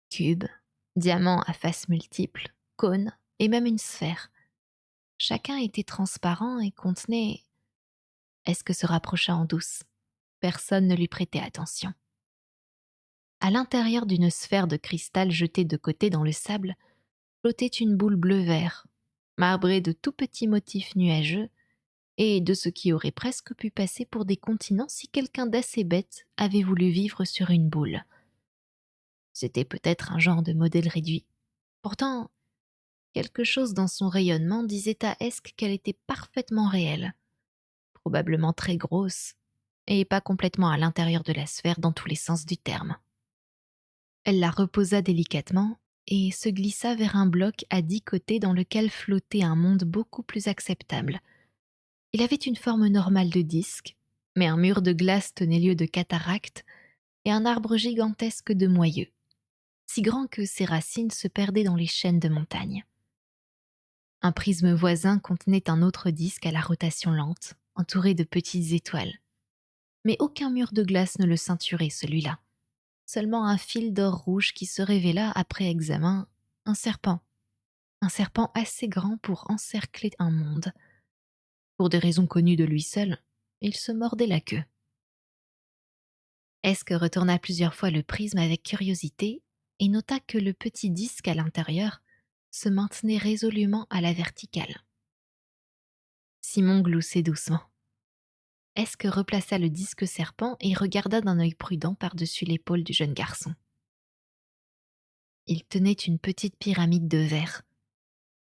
S1: Cubes, diamants à faces multiples, cônes et même une sphère. Chacun était transparent et contenait... Est-ce que se rapprocha en douce? Personne ne lui prêtait attention. À l'intérieur d'une sphère de cristal jetée de côté dans le sable, flottait une boule bleu-vert, marbrée de tout petits motifs nuageux et de ce qui aurait presque pu passer pour des continents si quelqu'un d'assez bête avait voulu vivre sur une boule. C'était peut-être un genre de modèle réduit. Pourtant, quelque chose dans son rayonnement disait à Esk qu'elle était parfaitement réelle, probablement très grosse, et pas complètement à l'intérieur de la sphère dans tous les sens du terme. Elle la reposa délicatement et se glissa vers un bloc à 10 côtés dans lequel flottait un monde beaucoup plus acceptable. Il avait une forme normale de disque, mais un mur de glace tenait lieu de cataracte et un arbre gigantesque de moyeux, si grand que ses racines se perdaient dans les chaînes de montagnes. Un prisme voisin contenait un autre disque à la rotation lente, entouré de petites étoiles. Mais aucun mur de glace ne le ceinturait, celui-là. Seulement un fil d'or rouge qui se révéla, après examen, un serpent. Un serpent assez grand pour encercler un monde. Pour des raisons connues de lui seul, il se mordait la queue. Esk retourna plusieurs fois le prisme avec curiosité et nota que le petit disque à l'intérieur se maintenait résolument à la verticale. Simon gloussait doucement. Esk replaça le disque serpent et regarda d'un œil prudent par-dessus l'épaule du jeune garçon. Il tenait une petite pyramide de verre.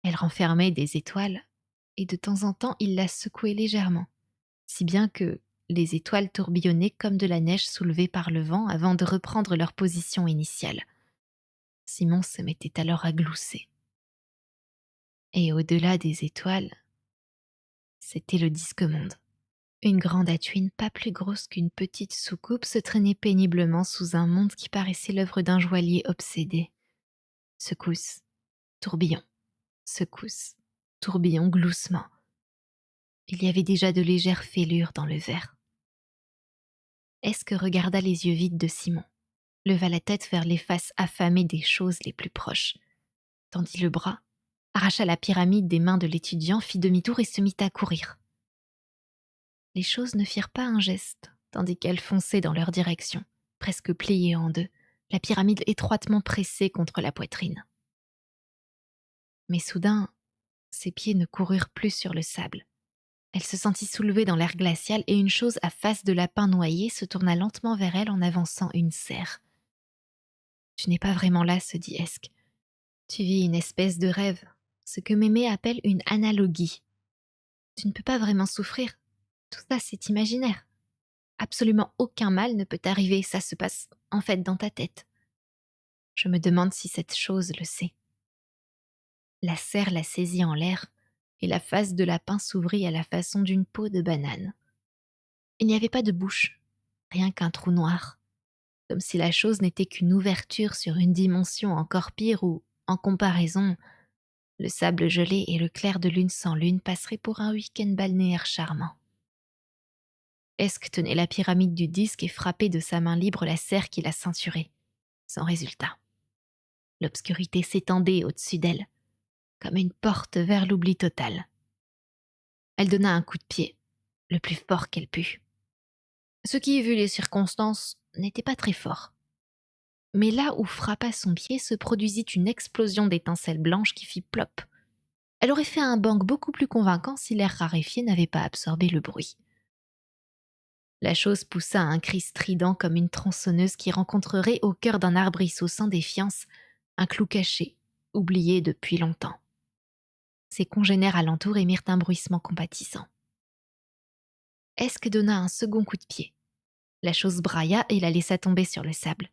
S1: Elle renfermait des étoiles, et de temps en temps il la secouait légèrement, si bien que les étoiles tourbillonnaient comme de la neige soulevée par le vent avant de reprendre leur position initiale. Simon se mettait alors à glousser. Et au-delà des étoiles, c'était le disque-monde. Une grande atuine pas plus grosse qu'une petite soucoupe se traînait péniblement sous un monde qui paraissait l'œuvre d'un joaillier obsédé. Secousse, tourbillon, secousse, tourbillon, gloussement. Il y avait déjà de légères fêlures dans le verre. Esk regarda les yeux vides de Simon, leva la tête vers les faces affamées des choses les plus proches, tendit le bras, arracha la pyramide des mains de l'étudiant, fit demi-tour et se mit à courir. Les choses ne firent pas un geste, tandis qu'elles fonçaient dans leur direction, presque pliées en deux, la pyramide étroitement pressée contre la poitrine. Mais soudain, ses pieds ne coururent plus sur le sable. Elle se sentit soulevée dans l'air glacial et une chose à face de lapin noyé se tourna lentement vers elle en avançant une serre. « Tu n'es pas vraiment là, se dit Esk. Tu vis une espèce de rêve, ce que Mémé appelle une analogie. Tu ne peux pas vraiment souffrir. Tout ça, c'est imaginaire. Absolument aucun mal ne peut t'arriver, ça se passe en fait dans ta tête. Je me demande si cette chose le sait. » La serre la saisit en l'air et la face de lapin s'ouvrit à la façon d'une peau de banane. Il n'y avait pas de bouche, rien qu'un trou noir, comme si la chose n'était qu'une ouverture sur une dimension encore pire où, en comparaison, le sable gelé et le clair de lune sans lune passeraient pour un week-end balnéaire charmant. Esk tenait la pyramide du disque et frappait de sa main libre la serre qui la ceinturait, sans résultat. L'obscurité s'étendait au-dessus d'elle, comme une porte vers l'oubli total. Elle donna un coup de pied, le plus fort qu'elle put. Ce qui, vu les circonstances, n'était pas très fort. Mais là où frappa son pied se produisit une explosion d'étincelles blanches qui fit plop. Elle aurait fait un bang beaucoup plus convaincant si l'air raréfié n'avait pas absorbé le bruit. La chose poussa un cri strident comme une tronçonneuse qui rencontrerait au cœur d'un arbrisseau sans défiance un clou caché, oublié depuis longtemps. Ses congénères alentour émirent un bruissement compatissant. Esk donna un second coup de pied. La chose brailla et la laissa tomber sur le sable.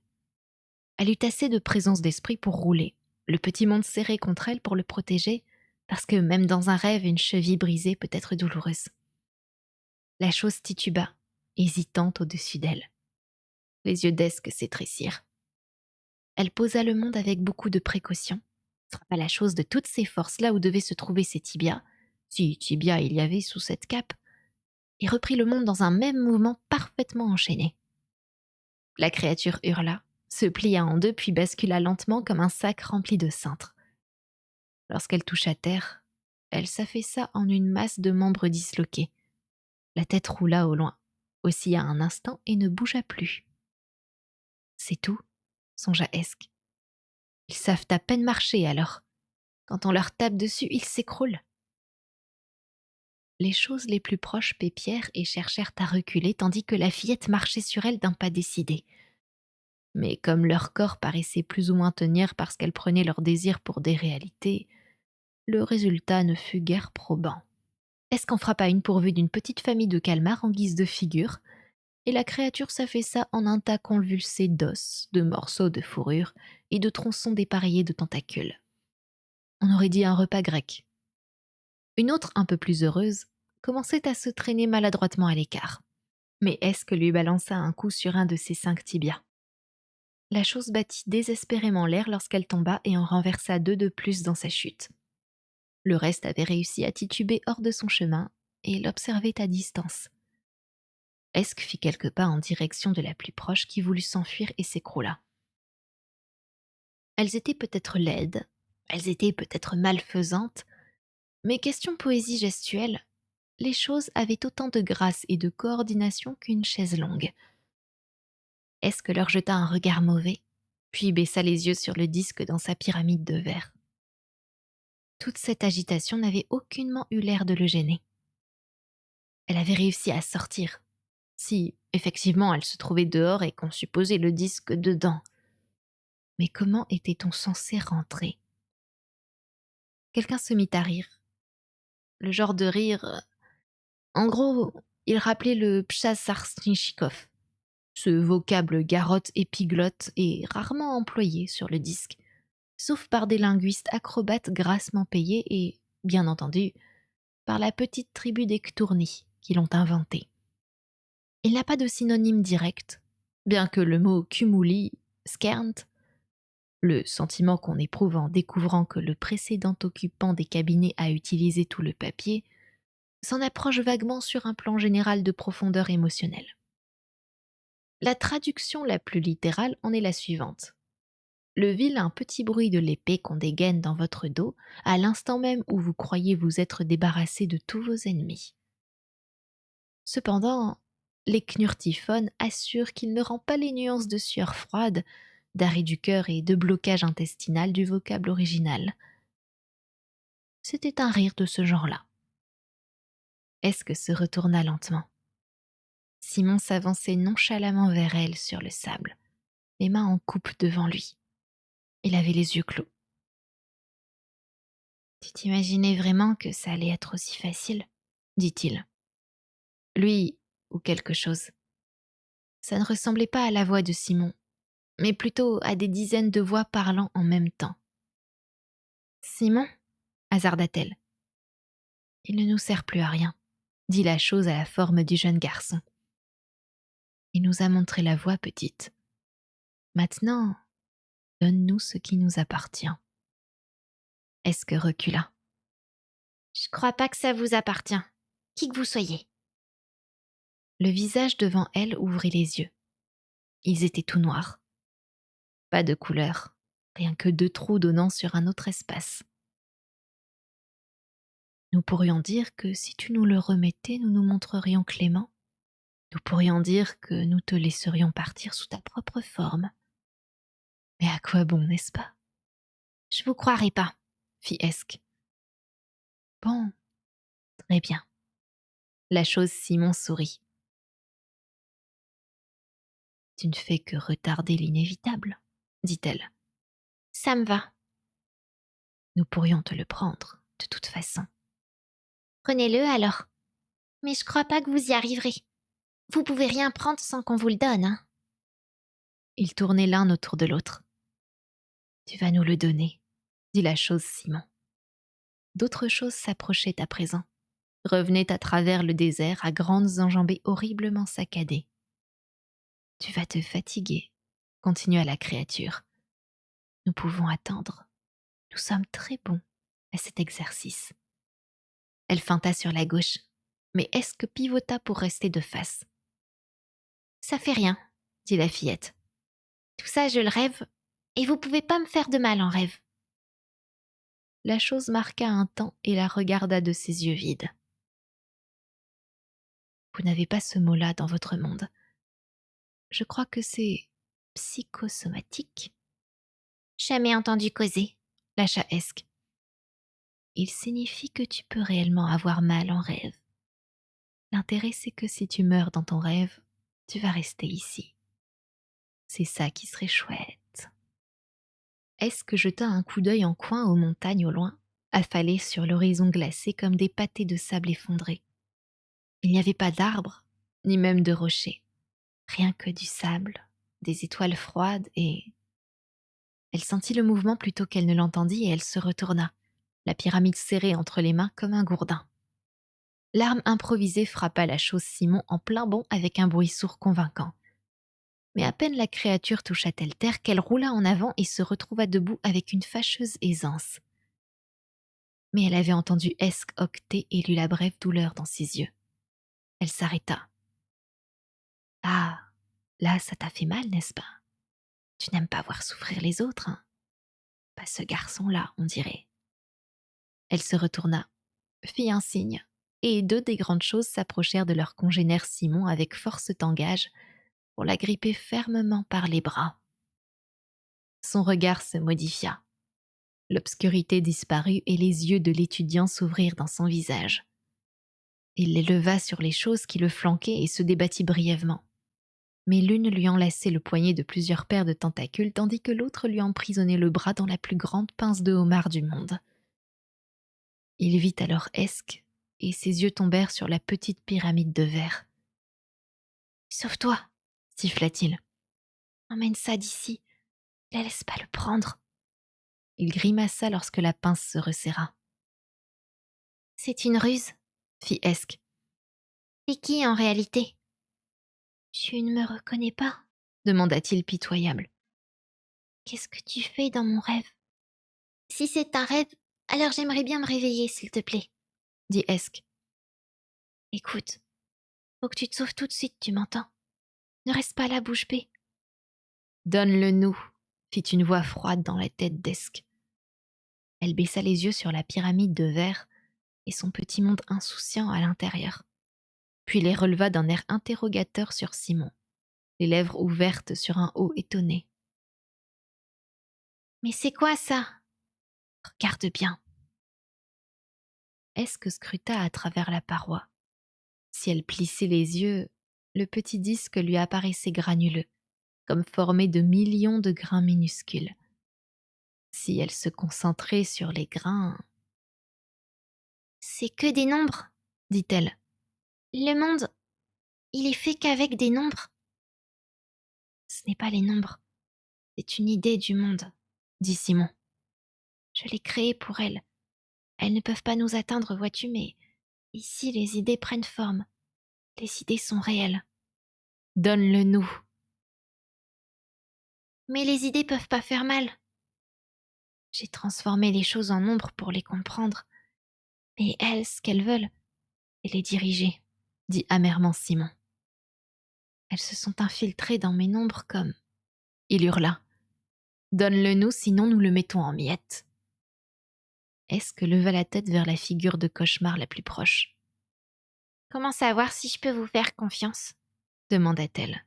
S1: Elle eut assez de présence d'esprit pour rouler, le petit monde serré contre elle pour le protéger, parce que même dans un rêve, une cheville brisée peut être douloureuse. La chose tituba, hésitante au-dessus d'elle. Les yeux d'Esk s'étrécirent. Elle posa le monde avec beaucoup de précaution, frappa la chose de toutes ses forces là où devaient se trouver ses tibias, si tibias il y avait sous cette cape, et reprit le monde dans un même mouvement parfaitement enchaîné. La créature hurla, se plia en deux puis bascula lentement comme un sac rempli de cintres. Lorsqu'elle toucha terre, elle s'affaissa en une masse de membres disloqués. La tête roula au loin, oscilla un instant et ne bougea plus. C'est tout, songea Esk. Ils savent à peine marcher alors. Quand on leur tape dessus, ils s'écroulent. Les choses les plus proches pépierent et cherchèrent à reculer tandis que la fillette marchait sur elles d'un pas décidé. Mais comme leur corps paraissait plus ou moins tenir parce qu'elles prenaient leur désir pour des réalités, le résultat ne fut guère probant. Est-ce qu'on frappa une pourvue d'une petite famille de calmars en guise de figure, et la créature s'affaissa en un tas convulsé d'os, de morceaux de fourrure et de tronçons dépareillés de tentacules. On aurait dit un repas grec. Une autre, un peu plus heureuse, commençait à se traîner maladroitement à l'écart. Mais Esk lui balança un coup sur un de ses 5 tibias. La chose battit désespérément l'air lorsqu'elle tomba et en renversa 2 de plus dans sa chute. Le reste avait réussi à tituber hors de son chemin et l'observait à distance. Esk fit quelques pas en direction de la plus proche qui voulut s'enfuir et s'écroula. Elles étaient peut-être laides, elles étaient peut-être malfaisantes, mais question poésie gestuelle, les choses avaient autant de grâce et de coordination qu'une chaise longue. Esk leur jeta un regard mauvais, puis baissa les yeux sur le disque dans sa pyramide de verre. Toute cette agitation n'avait aucunement eu l'air de le gêner. Elle avait réussi à sortir. Si, effectivement, elle se trouvait dehors et qu'on supposait le disque dedans. Mais comment était-on censé rentrer? Quelqu'un se mit à rire. Le genre de rire... En gros, il rappelait le pshassarnichikov. Ce vocable garotte épiglotte est rarement employé sur le disque, sauf par des linguistes acrobates grassement payés et, bien entendu, par la petite tribu des Ktournis qui l'ont inventé. Il n'a pas de synonyme direct, bien que le mot kumuli, skernt, le sentiment qu'on éprouve en découvrant que le précédent occupant des cabinets a utilisé tout le papier, s'en approche vaguement sur un plan général de profondeur émotionnelle. La traduction la plus littérale en est la suivante. Le vilain petit bruit de l'épée qu'on dégaine dans votre dos à l'instant même où vous croyez vous être débarrassé de tous vos ennemis. Cependant, les knurtifhones assurent qu'il ne rend pas les nuances de sueur froide, d'arrêt du cœur et de blocage intestinal du vocable original. C'était un rire de ce genre-là. Esk se retourna lentement. Simon s'avançait nonchalamment vers elle sur le sable, les mains en coupe devant lui. Il avait les yeux clos. « Tu t'imaginais vraiment que ça allait être aussi facile ?» dit-il. Lui, ou quelque chose. Ça ne ressemblait pas à la voix de Simon, mais plutôt à des dizaines de voix parlant en même temps. « Simon ?» hasarda-t-elle. « Il ne nous sert plus à rien », dit la chose à la forme du jeune garçon. « Il nous a montré la voie, petite. Maintenant, donne-nous ce qui nous appartient. » Esk recula. « Je crois pas que ça vous appartient, qui que vous soyez. » Le visage devant elle ouvrit les yeux. Ils étaient tout noirs. Pas de couleur, rien que 2 trous donnant sur un autre espace. Nous pourrions dire que si tu nous le remettais, nous nous montrerions cléments. Nous pourrions dire que nous te laisserions partir sous ta propre forme. Mais à quoi bon, n'est-ce pas? Je vous croirai pas, fit Esk. Bon, très bien. La chose Simon sourit. Tu ne fais que retarder l'inévitable, dit-elle. Ça me va. Nous pourrions te le prendre, de toute façon. Prenez-le alors. Mais je crois pas que vous y arriverez. Vous pouvez rien prendre sans qu'on vous le donne, hein. Ils tournaient l'un autour de l'autre. Tu vas nous le donner, dit la chose Simon. D'autres choses s'approchaient à présent, revenaient à travers le désert à grandes enjambées horriblement saccadées. Tu vas te fatiguer, continua la créature. Nous pouvons attendre. Nous sommes très bons à cet exercice. Elle feinta sur la gauche, mais Esk pivota pour rester de face. Ça fait rien, dit la fillette. Tout ça, je le rêve, et vous pouvez pas me faire de mal en rêve. La chose marqua un temps et la regarda de ses yeux vides. Vous n'avez pas ce mot-là dans votre monde. Je crois que c'est psychosomatique. Jamais entendu causer, lâcha Esk. Il signifie que tu peux réellement avoir mal en rêve. L'intérêt, c'est que si tu meurs dans ton rêve, tu vas rester ici. C'est ça qui serait chouette. Esk jeta un coup d'œil en coin aux montagnes au loin, affalées sur l'horizon glacé comme des pâtés de sable effondrés. Il n'y avait pas d'arbres, ni même de rochers. Rien que du sable, des étoiles froides et... Elle sentit le mouvement plutôt qu'elle ne l'entendit et elle se retourna, la pyramide serrée entre les mains comme un gourdin. L'arme improvisée frappa la chose Simon en plein bond avec un bruit sourd convaincant. Mais à peine la créature toucha-t-elle terre qu'elle roula en avant et se retrouva debout avec une fâcheuse aisance. Mais elle avait entendu Esk octer et lut la brève douleur dans ses yeux. Elle s'arrêta. « Ah, là ça t'a fait mal, n'est-ce pas? Tu n'aimes pas voir souffrir les autres, hein? Pas ce garçon-là, on dirait. » Elle se retourna, fit un signe, et 2 des grandes choses s'approchèrent de leur congénère Simon avec force tangage pour la gripper fermement par les bras. Son regard se modifia. L'obscurité disparut et les yeux de l'étudiant s'ouvrirent dans son visage. Il les leva sur les choses qui le flanquaient et se débattit brièvement. Mais l'une lui enlaçait le poignet de plusieurs paires de tentacules, tandis que l'autre lui emprisonnait le bras dans la plus grande pince de homard du monde. Il vit alors Esk, et ses yeux tombèrent sur la petite pyramide de verre. « Sauve-toi » siffla-t-il. « Emmène ça d'ici. Ne laisse pas le prendre. » Il grimaça lorsque la pince se resserra. « C'est une ruse » fit Esk. « C'est qui en réalité ?»« Tu ne me reconnais pas ?» demanda-t-il pitoyable. « Qu'est-ce que tu fais dans mon rêve ?»« Si c'est un rêve, alors j'aimerais bien me réveiller, s'il te plaît, » dit Esk. « Écoute, faut que tu te sauves tout de suite, tu m'entends? Ne reste pas là bouche bée. »« Donne-le-nous, » fit une voix froide dans la tête d'Esk. Elle baissa les yeux sur la pyramide de verre et son petit monde insouciant à l'intérieur, puis les releva d'un air interrogateur sur Simon, les lèvres ouvertes sur un O étonné. « Mais c'est quoi ça ? Regarde bien. » Esk scruta à travers la paroi. Si elle plissait les yeux, le petit disque lui apparaissait granuleux, comme formé de millions de grains minuscules. Si elle se concentrait sur les grains... « C'est que des nombres, » dit-elle. « Le monde, il est fait qu'avec des nombres. » « Ce n'est pas les nombres, c'est une idée du monde, » dit Simon. « Je l'ai créée pour elles. Elles ne peuvent pas nous atteindre, vois-tu, mais ici les idées prennent forme. Les idées sont réelles. Donne-le-nous. » « Mais les idées peuvent pas faire mal. » « J'ai transformé les choses en nombres pour les comprendre. Mais elles, ce qu'elles veulent, c'est les diriger, » dit amèrement Simon. « Elles se sont infiltrées dans mes nombres comme... » Il hurla. « Donne-le-nous, sinon nous le mettons en miettes. » Esk leva la tête vers la figure de cauchemar la plus proche. « Comment savoir si je peux vous faire confiance ?» demanda-t-elle.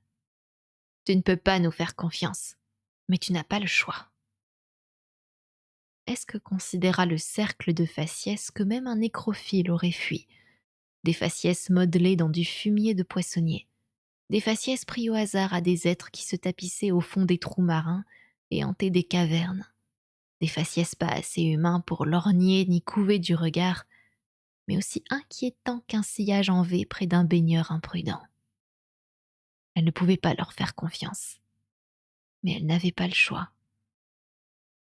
S1: « Tu ne peux pas nous faire confiance, mais tu n'as pas le choix. » Esk considéra le cercle de faciès que même un nécrophile aurait fui, des faciès modelés dans du fumier de poissonnier, des faciès pris au hasard à des êtres qui se tapissaient au fond des trous marins et hantaient des cavernes, des faciès pas assez humains pour lorgner ni couver du regard, mais aussi inquiétants qu'un sillage en V près d'un baigneur imprudent. Elle ne pouvait pas leur faire confiance, mais elle n'avait pas le choix.